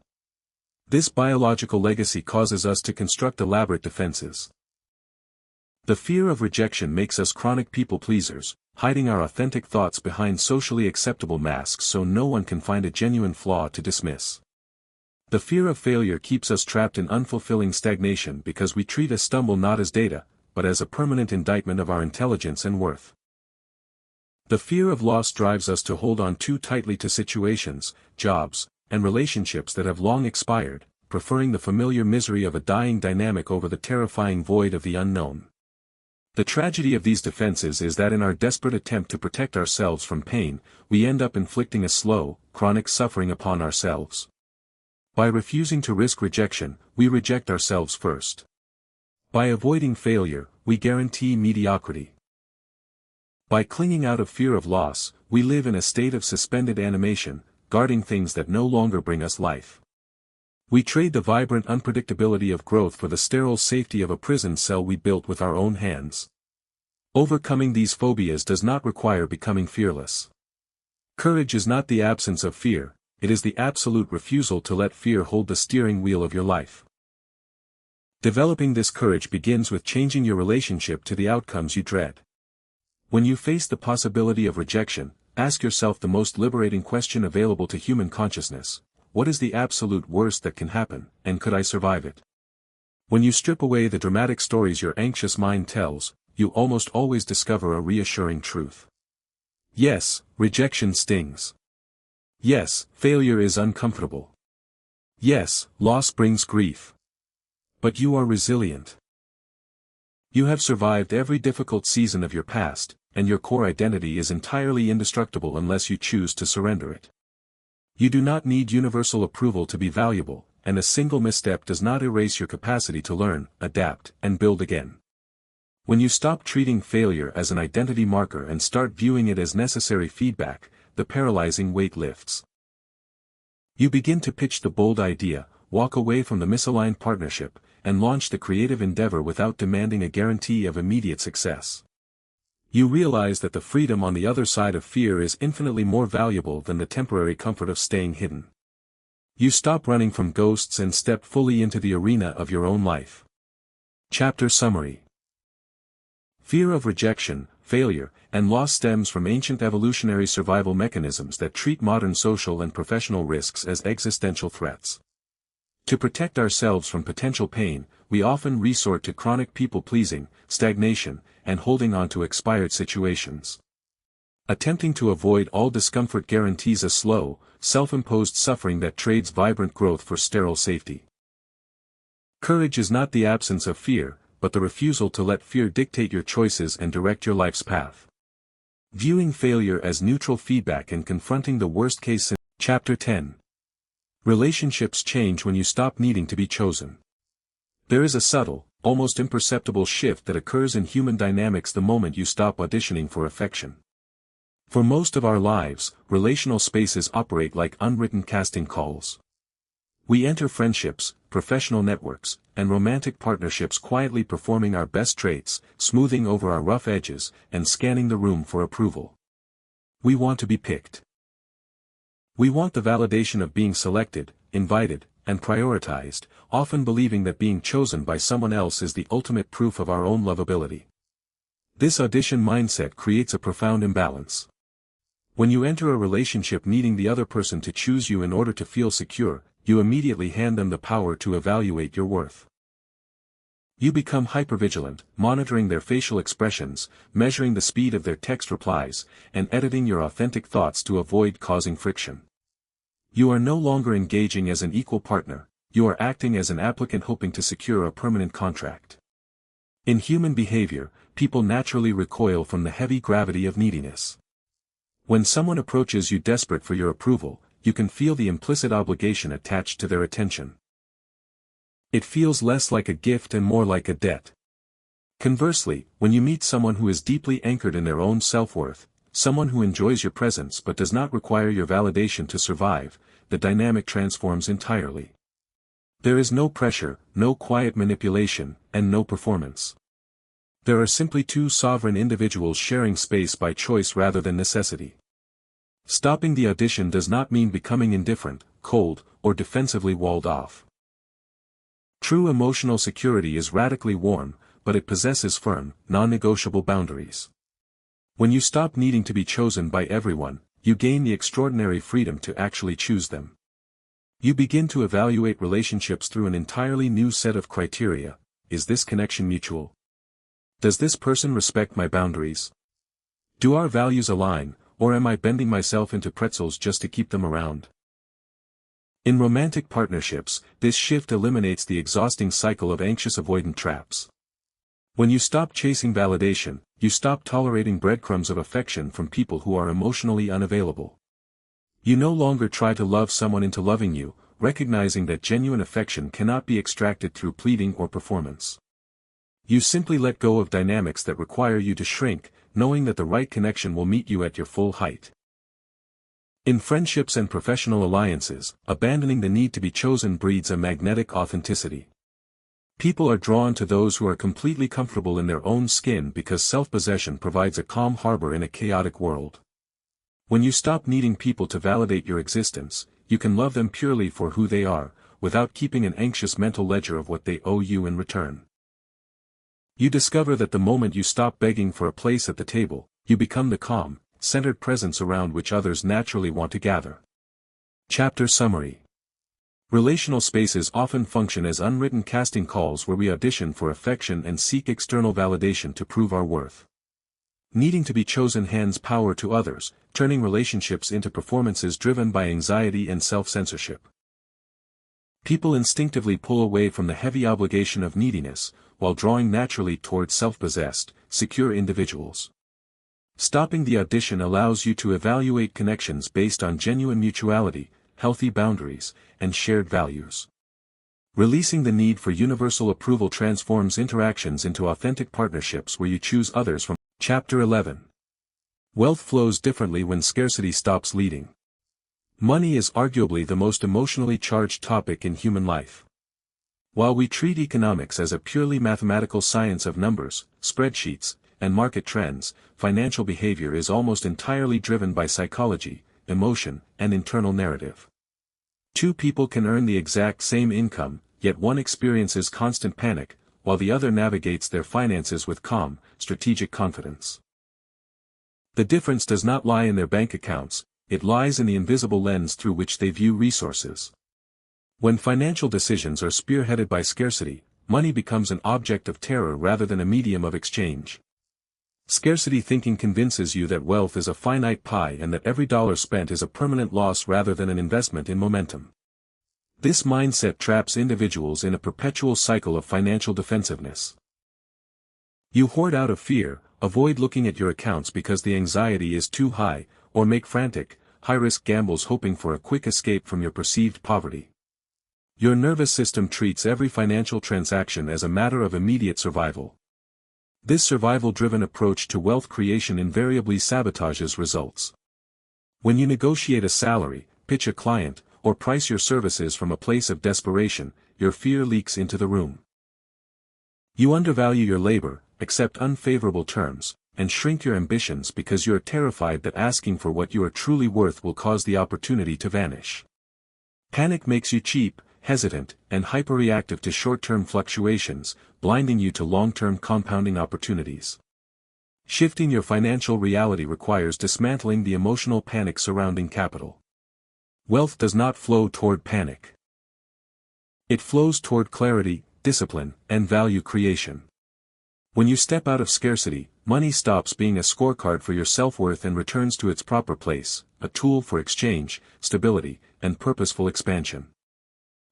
This biological legacy causes us to construct elaborate defenses. The fear of rejection makes us chronic people pleasers, hiding our authentic thoughts behind socially acceptable masks so no one can find a genuine flaw to dismiss. The fear of failure keeps us trapped in unfulfilling stagnation because we treat a stumble not as data, but as a permanent indictment of our intelligence and worth. The fear of loss drives us to hold on too tightly to situations, jobs, and relationships that have long expired, preferring the familiar misery of a dying dynamic over the terrifying void of the unknown. The tragedy of these defenses is that in our desperate attempt to protect ourselves from pain, we end up inflicting a slow, chronic suffering upon ourselves. By refusing to risk rejection, we reject ourselves first. By avoiding failure, we guarantee mediocrity. By clinging out of fear of loss, we live in a state of suspended animation, guarding things that no longer bring us life. We trade the vibrant unpredictability of growth for the sterile safety of a prison cell we built with our own hands. Overcoming these phobias does not require becoming fearless. Courage is not the absence of fear, it is the absolute refusal to let fear hold the steering wheel of your life. Developing this courage begins with changing your relationship to the outcomes you dread. When you face the possibility of rejection, ask yourself the most liberating question available to human consciousness: what is the absolute worst that can happen, and could I survive it? When you strip away the dramatic stories your anxious mind tells, you almost always discover a reassuring truth. Yes, rejection stings. Yes, failure is uncomfortable. Yes, loss brings grief. But you are resilient. You have survived every difficult season of your past, and your core identity is entirely indestructible unless you choose to surrender it. You do not need universal approval to be valuable, and a single misstep does not erase your capacity to learn, adapt, and build again. When you stop treating failure as an identity marker and start viewing it as necessary feedback, the paralyzing weight lifts. You begin to pitch the bold idea, walk away from the misaligned partnership, and launch the creative endeavor without demanding a guarantee of immediate success. You realize that the freedom on the other side of fear is infinitely more valuable than the temporary comfort of staying hidden. You stop running from ghosts and step fully into the arena of your own life. Chapter Summary. Fear of rejection, failure, and loss stems from ancient evolutionary survival mechanisms that treat modern social and professional risks as existential threats. To protect ourselves from potential pain, we often resort to chronic people-pleasing, stagnation, and holding on to expired situations. Attempting to avoid all discomfort guarantees a slow, self-imposed suffering that trades vibrant growth for sterile safety. Courage is not the absence of fear, but the refusal to let fear dictate your choices and direct your life's path. Viewing failure as neutral feedback and confronting the worst-case scenario. Chapter 10. Relationships change when you stop needing to be chosen. There is a subtle, almost imperceptible shift that occurs in human dynamics the moment you stop auditioning for affection. For most of our lives, relational spaces operate like unwritten casting calls. We enter friendships, professional networks, and romantic partnerships quietly performing our best traits, smoothing over our rough edges, and scanning the room for approval. We want to be picked. We want the validation of being selected, invited, and prioritized, often believing that being chosen by someone else is the ultimate proof of our own lovability. This audition mindset creates a profound imbalance. When you enter a relationship needing the other person to choose you in order to feel secure, you immediately hand them the power to evaluate your worth. You become hypervigilant, monitoring their facial expressions, measuring the speed of their text replies, and editing your authentic thoughts to avoid causing friction. You are no longer engaging as an equal partner, you are acting as an applicant hoping to secure a permanent contract. In human behavior, people naturally recoil from the heavy gravity of neediness. When someone approaches you desperate for your approval, you can feel the implicit obligation attached to their attention. It feels less like a gift and more like a debt. Conversely, when you meet someone who is deeply anchored in their own self-worth, someone who enjoys your presence but does not require your validation to survive, the dynamic transforms entirely. There is no pressure, no quiet manipulation, and no performance. There are simply two sovereign individuals sharing space by choice rather than necessity. Stopping the audition does not mean becoming indifferent, cold, or defensively walled off. True emotional security is radically warm, but it possesses firm, non-negotiable boundaries. When you stop needing to be chosen by everyone, you gain the extraordinary freedom to actually choose them. You begin to evaluate relationships through an entirely new set of criteria. Is this connection mutual? Does this person respect my boundaries? Do our values align, or am I bending myself into pretzels just to keep them around? In romantic partnerships, this shift eliminates the exhausting cycle of anxious avoidant traps. When you stop chasing validation, you stop tolerating breadcrumbs of affection from people who are emotionally unavailable. You no longer try to love someone into loving you, recognizing that genuine affection cannot be extracted through pleading or performance. You simply let go of dynamics that require you to shrink, knowing that the right connection will meet you at your full height. In friendships and professional alliances, abandoning the need to be chosen breeds a magnetic authenticity. People are drawn to those who are completely comfortable in their own skin because self-possession provides a calm harbor in a chaotic world. When you stop needing people to validate your existence, you can love them purely for who they are, without keeping an anxious mental ledger of what they owe you in return. You discover that the moment you stop begging for a place at the table, you become the calm, centered presence around which others naturally want to gather. Chapter Summary. Relational spaces often function as unwritten casting calls where we audition for affection and seek external validation to prove our worth. Needing to be chosen hands power to others, turning relationships into performances driven by anxiety and self-censorship. People instinctively pull away from the heavy obligation of neediness, while drawing naturally towards self-possessed, secure individuals. Stopping the audition allows you to evaluate connections based on genuine mutuality, healthy boundaries, and shared values. Releasing the need for universal approval transforms interactions into authentic partnerships where you choose others from. Chapter 11. Wealth flows differently when scarcity stops leading. Money is arguably the most emotionally charged topic in human life. While we treat economics as a purely mathematical science of numbers, spreadsheets, and market trends, financial behavior is almost entirely driven by psychology, emotion, and internal narrative. Two people can earn the exact same income, yet one experiences constant panic, while the other navigates their finances with calm, strategic confidence. The difference does not lie in their bank accounts, it lies in the invisible lens through which they view resources. When financial decisions are spearheaded by scarcity, money becomes an object of terror rather than a medium of exchange. Scarcity thinking convinces you that wealth is a finite pie and that every dollar spent is a permanent loss rather than an investment in momentum. This mindset traps individuals in a perpetual cycle of financial defensiveness. You hoard out of fear, avoid looking at your accounts because the anxiety is too high, or make frantic, high-risk gambles hoping for a quick escape from your perceived poverty. Your nervous system treats every financial transaction as a matter of immediate survival. This survival-driven approach to wealth creation invariably sabotages results. When you negotiate a salary, pitch a client, or price your services from a place of desperation, your fear leaks into the room. You undervalue your labor, accept unfavorable terms, and shrink your ambitions because you are terrified that asking for what you are truly worth will cause the opportunity to vanish. Panic makes you cheap, hesitant, and hyperreactive to short-term fluctuations, blinding you to long-term compounding opportunities. Shifting your financial reality requires dismantling the emotional panic surrounding capital. Wealth does not flow toward panic. It flows toward clarity, discipline, and value creation. When you step out of scarcity, money stops being a scorecard for your self-worth and returns to its proper place, a tool for exchange, stability, and purposeful expansion.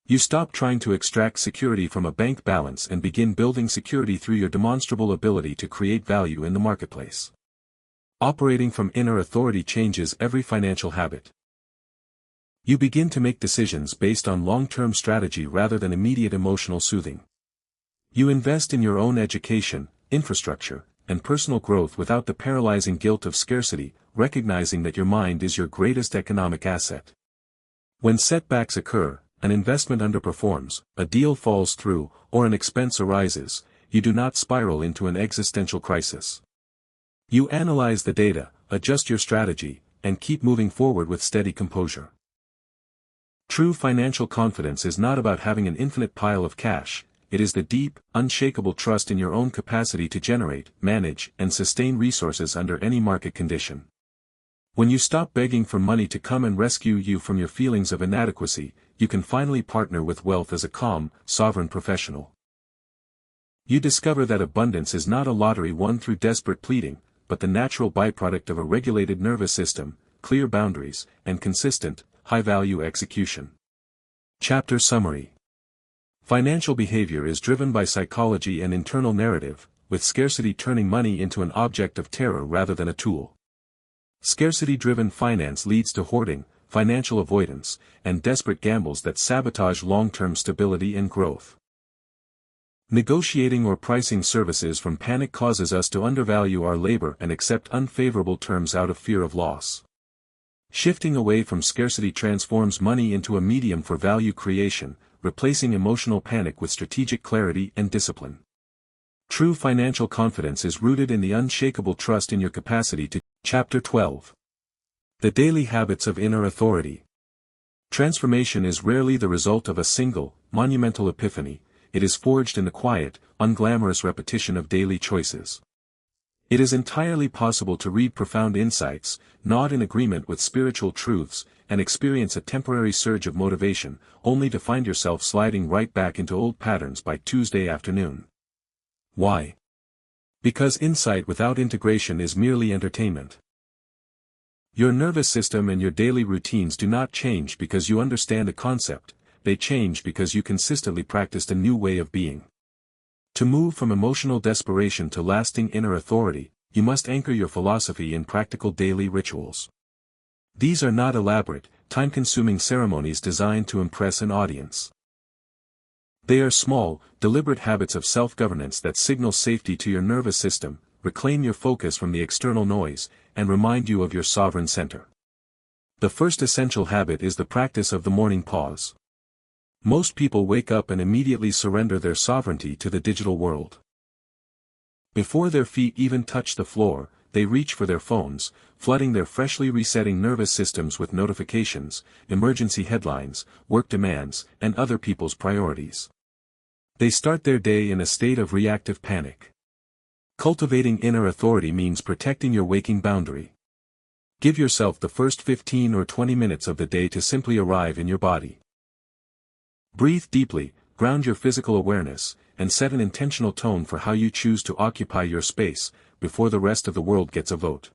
You stop trying to extract security from a bank balance and begin building security through your demonstrable ability to create value in the marketplace. Operating from inner authority changes every financial habit. You begin to make decisions based on long-term strategy rather than immediate emotional soothing. You invest in your own education, infrastructure, and personal growth without the paralyzing guilt of scarcity, recognizing that your mind is your greatest economic asset. When setbacks occur, an investment underperforms, a deal falls through, or an expense arises, you do not spiral into an existential crisis. You analyze the data, adjust your strategy, and keep moving forward with steady composure. True financial confidence is not about having an infinite pile of cash, it is the deep, unshakable trust in your own capacity to generate, manage, and sustain resources under any market condition. When you stop begging for money to come and rescue you from your feelings of inadequacy, you can finally partner with wealth as a calm, sovereign professional. You discover that abundance is not a lottery won through desperate pleading, but the natural byproduct of a regulated nervous system, clear boundaries, and consistent, high-value execution. Chapter Summary. Financial behavior is driven by psychology and internal narrative, with scarcity turning money into an object of terror rather than a tool. Scarcity-driven finance leads to hoarding, financial avoidance, and desperate gambles that sabotage long-term stability and growth. Negotiating or pricing services from panic causes us to undervalue our labor and accept unfavorable terms out of fear of loss. Shifting away from scarcity transforms money into a medium for value creation, replacing emotional panic with strategic clarity and discipline. True financial confidence is rooted in the unshakable trust in your capacity to. Chapter 12. The daily habits of inner authority. Transformation is rarely the result of a single, monumental epiphany, it is forged in the quiet, unglamorous repetition of daily choices. It is entirely possible to read profound insights, nod in agreement with spiritual truths, and experience a temporary surge of motivation, only to find yourself sliding right back into old patterns by Tuesday afternoon. Why? Because insight without integration is merely entertainment. Your nervous system and your daily routines do not change because you understand a concept, they change because you consistently practiced a new way of being. To move from emotional desperation to lasting inner authority, you must anchor your philosophy in practical daily rituals. These are not elaborate, time-consuming ceremonies designed to impress an audience. They are small, deliberate habits of self-governance that signal safety to your nervous system, reclaim your focus from the external noise, and remind you of your sovereign center. The first essential habit is the practice of the morning pause. Most people wake up and immediately surrender their sovereignty to the digital world. Before their feet even touch the floor, they reach for their phones, flooding their freshly resetting nervous systems with notifications, emergency headlines, work demands, and other people's priorities. They start their day in a state of reactive panic. Cultivating inner authority means protecting your waking boundary. Give yourself the first 15 or 20 minutes of the day to simply arrive in your body. Breathe deeply, ground your physical awareness, and set an intentional tone for how you choose to occupy your space, before the rest of the world gets a vote.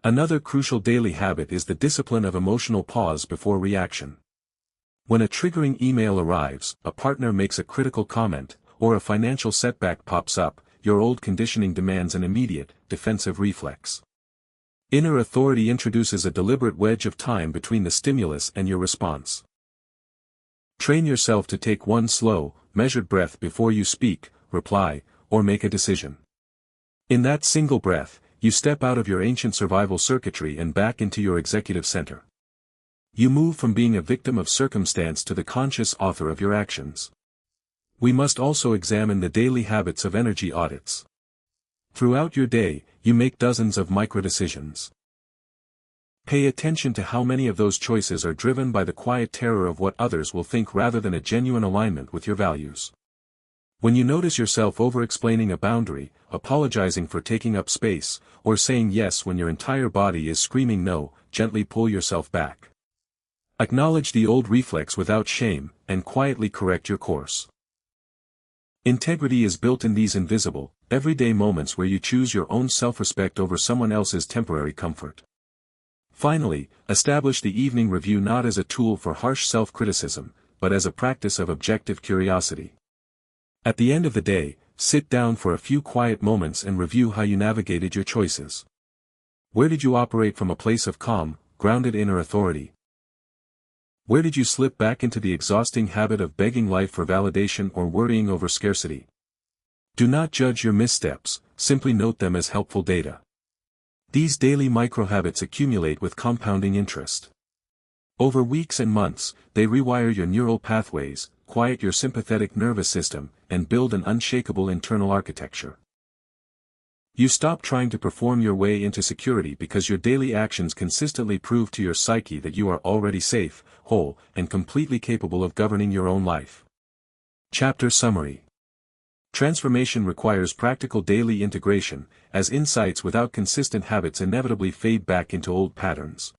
Another crucial daily habit is the discipline of emotional pause before reaction. When a triggering email arrives, a partner makes a critical comment, or a financial setback pops up, your old conditioning demands an immediate, defensive reflex. Inner authority introduces a deliberate wedge of time between the stimulus and your response. Train yourself to take one slow, measured breath before you speak, reply, or make a decision. In that single breath, you step out of your ancient survival circuitry and back into your executive center. You move from being a victim of circumstance to the conscious author of your actions. We must also examine the daily habits of energy audits. Throughout your day, you make dozens of micro-decisions. Pay attention to how many of those choices are driven by the quiet terror of what others will think rather than a genuine alignment with your values. When you notice yourself over-explaining a boundary, apologizing for taking up space, or saying yes when your entire body is screaming no, gently pull yourself back. Acknowledge the old reflex without shame, and quietly correct your course. Integrity is built in these invisible, everyday moments where you choose your own self-respect over someone else's temporary comfort. Finally, establish the evening review not as a tool for harsh self-criticism, but as a practice of objective curiosity. At the end of the day, sit down for a few quiet moments and review how you navigated your choices. Where did you operate from a place of calm, grounded inner authority? Where did you slip back into the exhausting habit of begging life for validation or worrying over scarcity? Do not judge your missteps, simply note them as helpful data. These daily micro-habits accumulate with compounding interest. Over weeks and months, they rewire your neural pathways, quiet your sympathetic nervous system, and build an unshakable internal architecture. You stop trying to perform your way into security because your daily actions consistently prove to your psyche that you are already safe, whole, and completely capable of governing your own life. Chapter Summary. Transformation requires practical daily integration, as insights without consistent habits inevitably fade back into old patterns.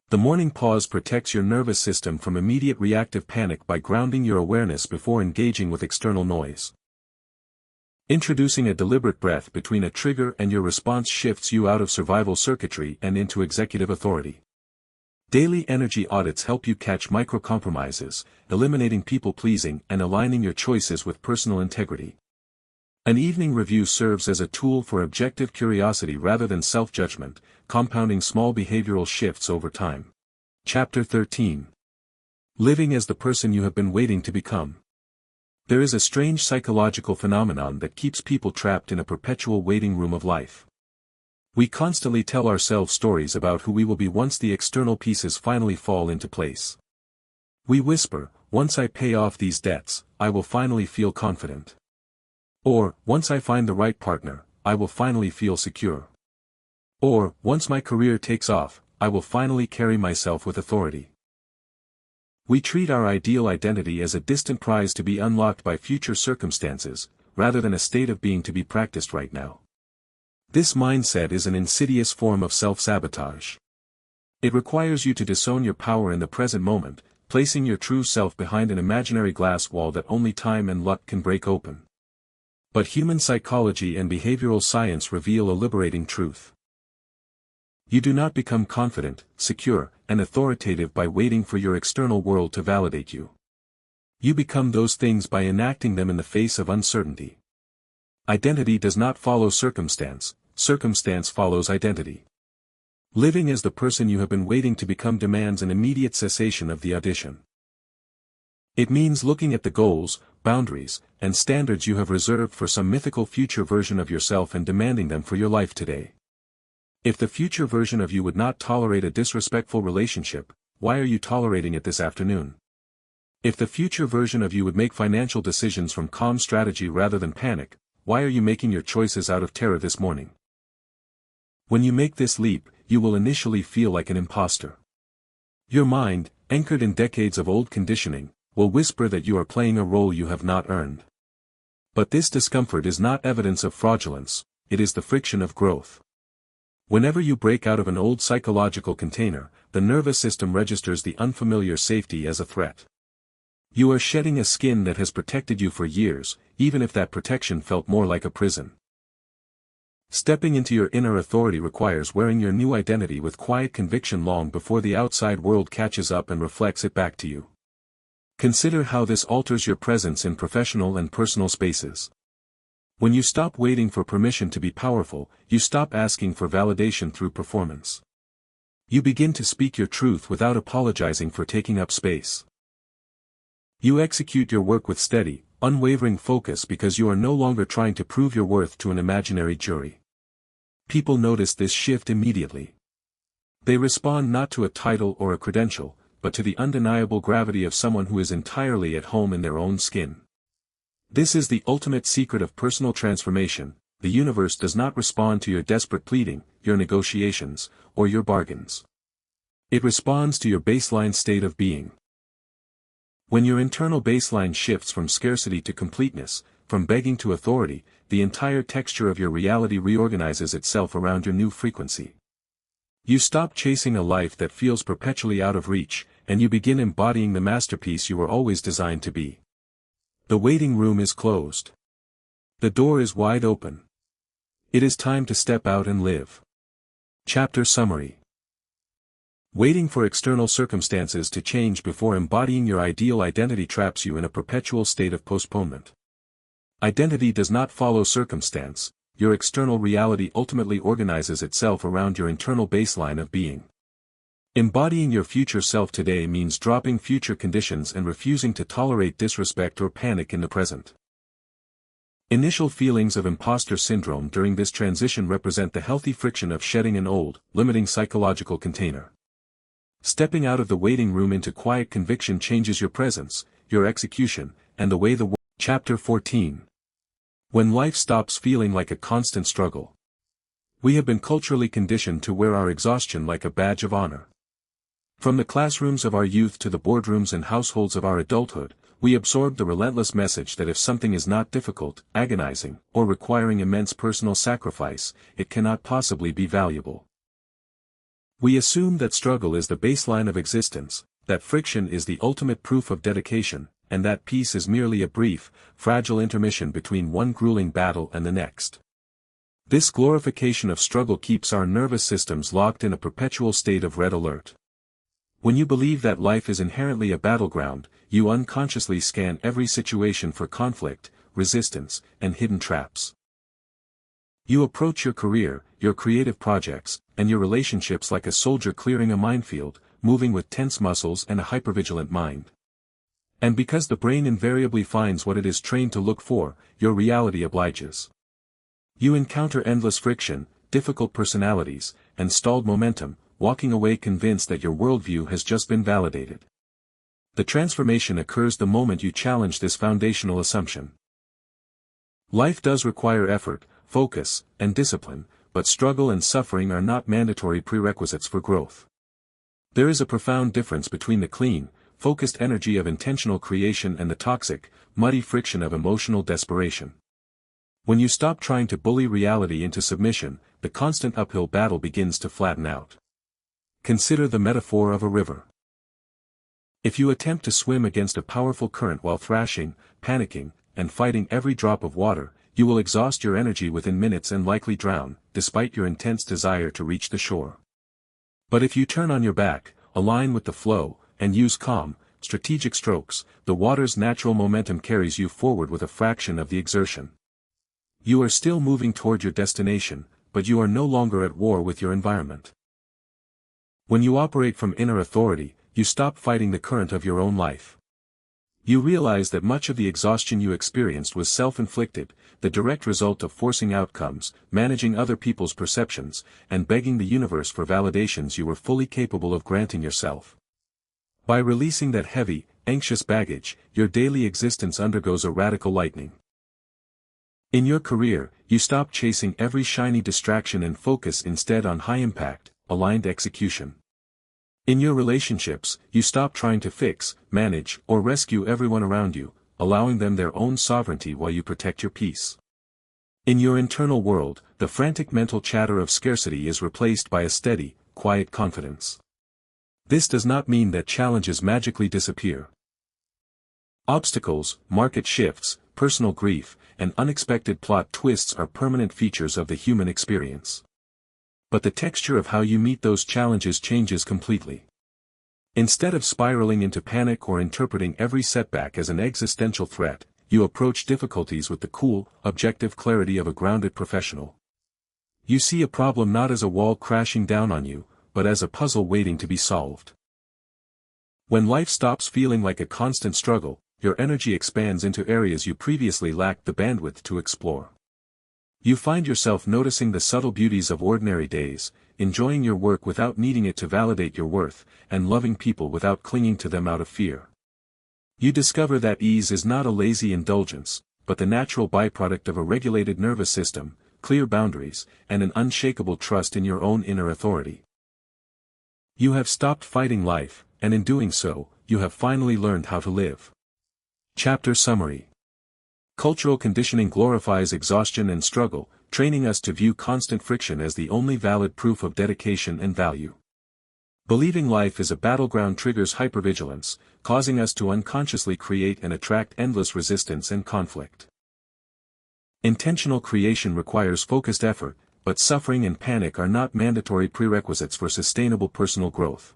The morning pause protects your nervous system from immediate reactive panic by grounding your awareness before engaging with external noise. Introducing a deliberate breath between a trigger and your response shifts you out of survival circuitry and into executive authority. Daily energy audits help you catch micro-compromises, eliminating people-pleasing and aligning your choices with personal integrity. An evening review serves as a tool for objective curiosity rather than self-judgment, compounding small behavioral shifts over time. Chapter 13. Living as the person you have been waiting to become. There is a strange psychological phenomenon that keeps people trapped in a perpetual waiting room of life. We constantly tell ourselves stories about who we will be once the external pieces finally fall into place. We whisper, "Once I pay off these debts, I will finally feel confident." Or, "Once I find the right partner, I will finally feel secure." Or, "Once my career takes off, I will finally carry myself with authority." We treat our ideal identity as a distant prize to be unlocked by future circumstances, rather than a state of being to be practiced right now. This mindset is an insidious form of self-sabotage. It requires you to disown your power in the present moment, placing your true self behind an imaginary glass wall that only time and luck can break open. But human psychology and behavioral science reveal a liberating truth. You do not become confident, secure, and authoritative by waiting for your external world to validate you. You become those things by enacting them in the face of uncertainty. Identity does not follow circumstance, circumstance follows identity. Living as the person you have been waiting to become demands an immediate cessation of the audition. It means looking at the goals, boundaries, and standards you have reserved for some mythical future version of yourself and demanding them for your life today. If the future version of you would not tolerate a disrespectful relationship, why are you tolerating it this afternoon? If the future version of you would make financial decisions from calm strategy rather than panic, why are you making your choices out of terror this morning? When you make this leap, you will initially feel like an imposter. Your mind, anchored in decades of old conditioning, will whisper that you are playing a role you have not earned. But this discomfort is not evidence of fraudulence, it is the friction of growth. Whenever you break out of an old psychological container, the nervous system registers the unfamiliar safety as a threat. You are shedding a skin that has protected you for years, even if that protection felt more like a prison. Stepping into your inner authority requires wearing your new identity with quiet conviction long before the outside world catches up and reflects it back to you. Consider how this alters your presence in professional and personal spaces. When you stop waiting for permission to be powerful, you stop asking for validation through performance. You begin to speak your truth without apologizing for taking up space. You execute your work with steady, unwavering focus because you are no longer trying to prove your worth to an imaginary jury. People notice this shift immediately. They respond not to a title or a credential, but to the undeniable gravity of someone who is entirely at home in their own skin. This is the ultimate secret of personal transformation. The universe does not respond to your desperate pleading, your negotiations, or your bargains. It responds to your baseline state of being. When your internal baseline shifts from scarcity to completeness, from begging to authority, the entire texture of your reality reorganizes itself around your new frequency. You stop chasing a life that feels perpetually out of reach, and you begin embodying the masterpiece you were always designed to be. The waiting room is closed. The door is wide open. It is time to step out and live. Chapter Summary. Waiting for external circumstances to change before embodying your ideal identity traps you in a perpetual state of postponement. Identity does not follow circumstance. Your external reality ultimately organizes itself around your internal baseline of being. Embodying your future self today means dropping future conditions and refusing to tolerate disrespect or panic in the present. Initial feelings of imposter syndrome during this transition represent the healthy friction of shedding an old, limiting psychological container. Stepping out of the waiting room into quiet conviction changes your presence, your execution, and the way the world. Chapter 14. When life stops feeling like a constant struggle. We have been culturally conditioned to wear our exhaustion like a badge of honor. From the classrooms of our youth to the boardrooms and households of our adulthood, we absorb the relentless message that if something is not difficult, agonizing, or requiring immense personal sacrifice, it cannot possibly be valuable. We assume that struggle is the baseline of existence, that friction is the ultimate proof of dedication, and that peace is merely a brief, fragile intermission between one grueling battle and the next. This glorification of struggle keeps our nervous systems locked in a perpetual state of red alert. When you believe that life is inherently a battleground, you unconsciously scan every situation for conflict, resistance, and hidden traps. You approach your career, your creative projects, and your relationships like a soldier clearing a minefield, moving with tense muscles and a hypervigilant mind. And because the brain invariably finds what it is trained to look for, your reality obliges. You encounter endless friction, difficult personalities, and stalled momentum, walking away convinced that your worldview has just been validated. The transformation occurs the moment you challenge this foundational assumption. Life does require effort, focus, and discipline, but struggle and suffering are not mandatory prerequisites for growth. There is a profound difference between the clean, focused energy of intentional creation and the toxic, muddy friction of emotional desperation. When you stop trying to bully reality into submission, the constant uphill battle begins to flatten out. Consider the metaphor of a river. If you attempt to swim against a powerful current while thrashing, panicking, and fighting every drop of water, you will exhaust your energy within minutes and likely drown, despite your intense desire to reach the shore. But if you turn on your back, align with the flow, and use calm, strategic strokes, the water's natural momentum carries you forward with a fraction of the exertion. You are still moving toward your destination, but you are no longer at war with your environment. When you operate from inner authority, you stop fighting the current of your own life. You realize that much of the exhaustion you experienced was self-inflicted, the direct result of forcing outcomes, managing other people's perceptions, and begging the universe for validations you were fully capable of granting yourself. By releasing that heavy, anxious baggage, your daily existence undergoes a radical lightening. In your career, you stop chasing every shiny distraction and focus instead on high-impact, aligned execution. In your relationships, you stop trying to fix, manage, or rescue everyone around you, allowing them their own sovereignty while you protect your peace. In your internal world, the frantic mental chatter of scarcity is replaced by a steady, quiet confidence. This does not mean that challenges magically disappear. Obstacles, market shifts, personal grief, and unexpected plot twists are permanent features of the human experience. But the texture of how you meet those challenges changes completely. Instead of spiraling into panic or interpreting every setback as an existential threat, you approach difficulties with the cool, objective clarity of a grounded professional. You see a problem not as a wall crashing down on you, but as a puzzle waiting to be solved. When life stops feeling like a constant struggle, your energy expands into areas you previously lacked the bandwidth to explore. You find yourself noticing the subtle beauties of ordinary days, enjoying your work without needing it to validate your worth, and loving people without clinging to them out of fear. You discover that ease is not a lazy indulgence, but the natural byproduct of a regulated nervous system, clear boundaries, and an unshakable trust in your own inner authority. You have stopped fighting life, and in doing so, you have finally learned how to live. Chapter Summary. Cultural conditioning glorifies exhaustion and struggle, training us to view constant friction as the only valid proof of dedication and value. Believing life is a battleground triggers hypervigilance, causing us to unconsciously create and attract endless resistance and conflict. Intentional creation requires focused effort, but suffering and panic are not mandatory prerequisites for sustainable personal growth.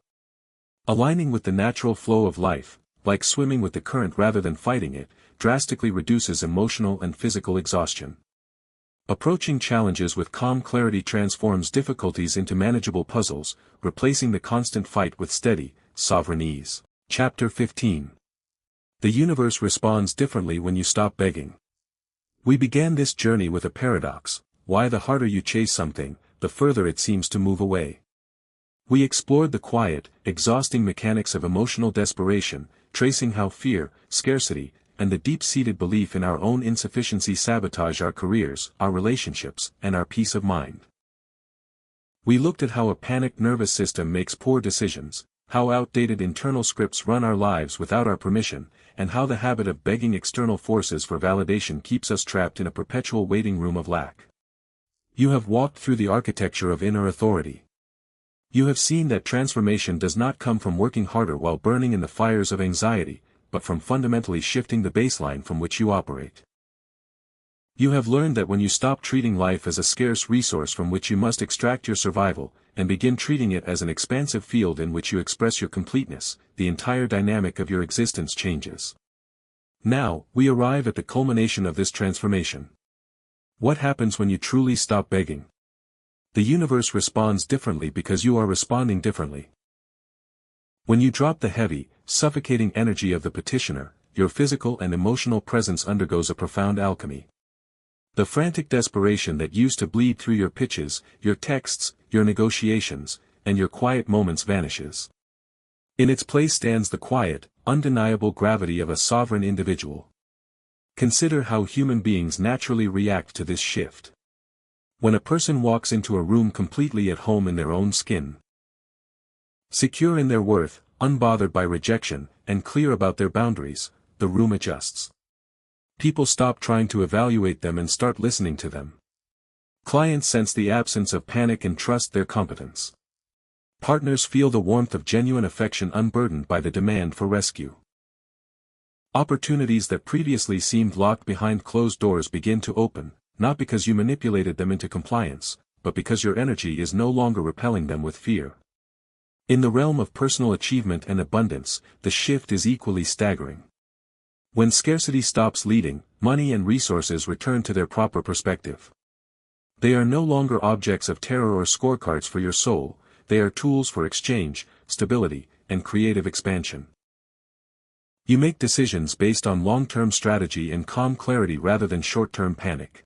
Aligning with the natural flow of life, like swimming with the current rather than fighting it, drastically reduces emotional and physical exhaustion. Approaching challenges with calm clarity transforms difficulties into manageable puzzles, replacing the constant fight with steady, sovereign ease. Chapter 15. The universe responds differently when you stop begging. We began this journey with a paradox: why the harder you chase something, the further it seems to move away. We explored the quiet, exhausting mechanics of emotional desperation, tracing how fear, scarcity, and the deep-seated belief in our own insufficiency sabotage our careers, our relationships, and our peace of mind. We looked at how a panicked nervous system makes poor decisions, how outdated internal scripts run our lives without our permission, and how the habit of begging external forces for validation keeps us trapped in a perpetual waiting room of lack. You have walked through the architecture of inner authority. You have seen that transformation does not come from working harder while burning in the fires of anxiety, but from fundamentally shifting the baseline from which you operate. You have learned that when you stop treating life as a scarce resource from which you must extract your survival, and begin treating it as an expansive field in which you express your completeness, the entire dynamic of your existence changes. Now, we arrive at the culmination of this transformation. What happens when you truly stop begging? The universe responds differently because you are responding differently. When you drop the heavy, suffocating energy of the petitioner, your physical and emotional presence undergoes a profound alchemy. The frantic desperation that used to bleed through your pitches, your texts, your negotiations, and your quiet moments vanishes. In its place stands the quiet, undeniable gravity of a sovereign individual. Consider how human beings naturally react to this shift. When a person walks into a room completely at home in their own skin, secure in their worth, unbothered by rejection, and clear about their boundaries, the room adjusts. People stop trying to evaluate them and start listening to them. Clients sense the absence of panic and trust their competence. Partners feel the warmth of genuine affection unburdened by the demand for rescue. Opportunities that previously seemed locked behind closed doors begin to open, not because you manipulated them into compliance, but because your energy is no longer repelling them with fear. In the realm of personal achievement and abundance, the shift is equally staggering. When scarcity stops leading, money and resources return to their proper perspective. They are no longer objects of terror or scorecards for your soul, they are tools for exchange, stability, and creative expansion. You make decisions based on long-term strategy and calm clarity rather than short-term panic.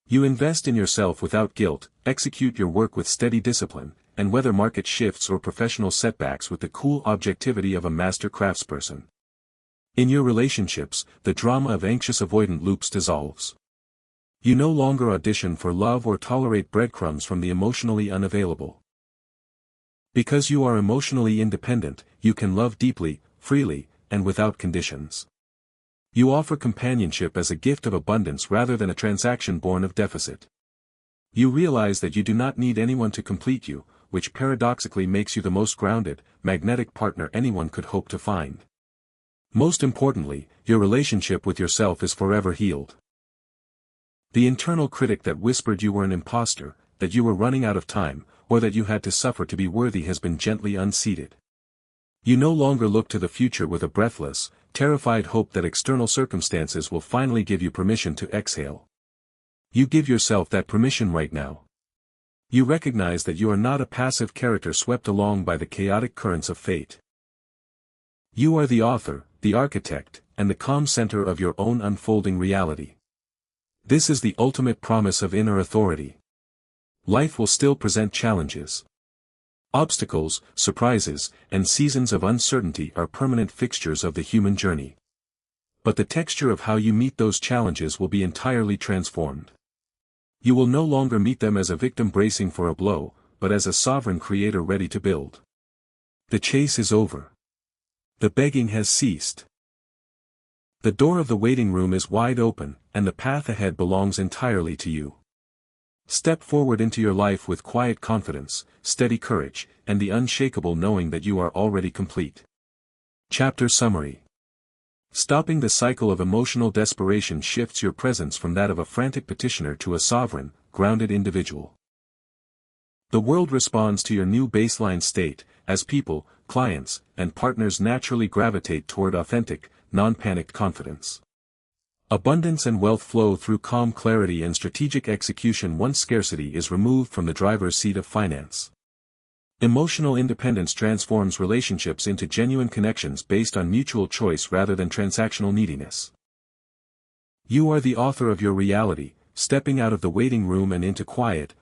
You invest in yourself without guilt, execute your work with steady discipline, and weather market shifts or professional setbacks with the cool objectivity of a master craftsperson. In your relationships, the drama of anxious avoidant loops dissolves. You no longer audition for love or tolerate breadcrumbs from the emotionally unavailable. Because you are emotionally independent, you can love deeply, freely, and without conditions. You offer companionship as a gift of abundance rather than a transaction born of deficit. You realize that you do not need anyone to complete you, which paradoxically makes you the most grounded, magnetic partner anyone could hope to find. Most importantly, your relationship with yourself is forever healed. The internal critic that whispered you were an imposter, that you were running out of time, or that you had to suffer to be worthy has been gently unseated. You no longer look to the future with a breathless, terrified hope that external circumstances will finally give you permission to exhale. You give yourself that permission right now. You recognize that you are not a passive character swept along by the chaotic currents of fate. You are the author, the architect, and the calm center of your own unfolding reality. This is the ultimate promise of inner authority. Life will still present challenges. Obstacles, surprises, and seasons of uncertainty are permanent fixtures of the human journey. But the texture of how you meet those challenges will be entirely transformed. You will no longer meet them as a victim bracing for a blow, but as a sovereign creator ready to build. The chase is over. The begging has ceased. The door of the waiting room is wide open, and the path ahead belongs entirely to you. Step forward into your life with quiet confidence, steady courage, and the unshakable knowing that you are already complete. Chapter Summary. Stopping the cycle of emotional desperation shifts your presence from that of a frantic petitioner to a sovereign, grounded individual. The world responds to your new baseline state, as people, clients, and partners naturally gravitate toward authentic, non-panicked confidence. Abundance and wealth flow through calm clarity and strategic execution once scarcity is removed from the driver's seat of finance. Emotional independence transforms relationships into genuine connections based on mutual choice rather than transactional neediness. You are the author of your reality, stepping out of the waiting room and into quiet,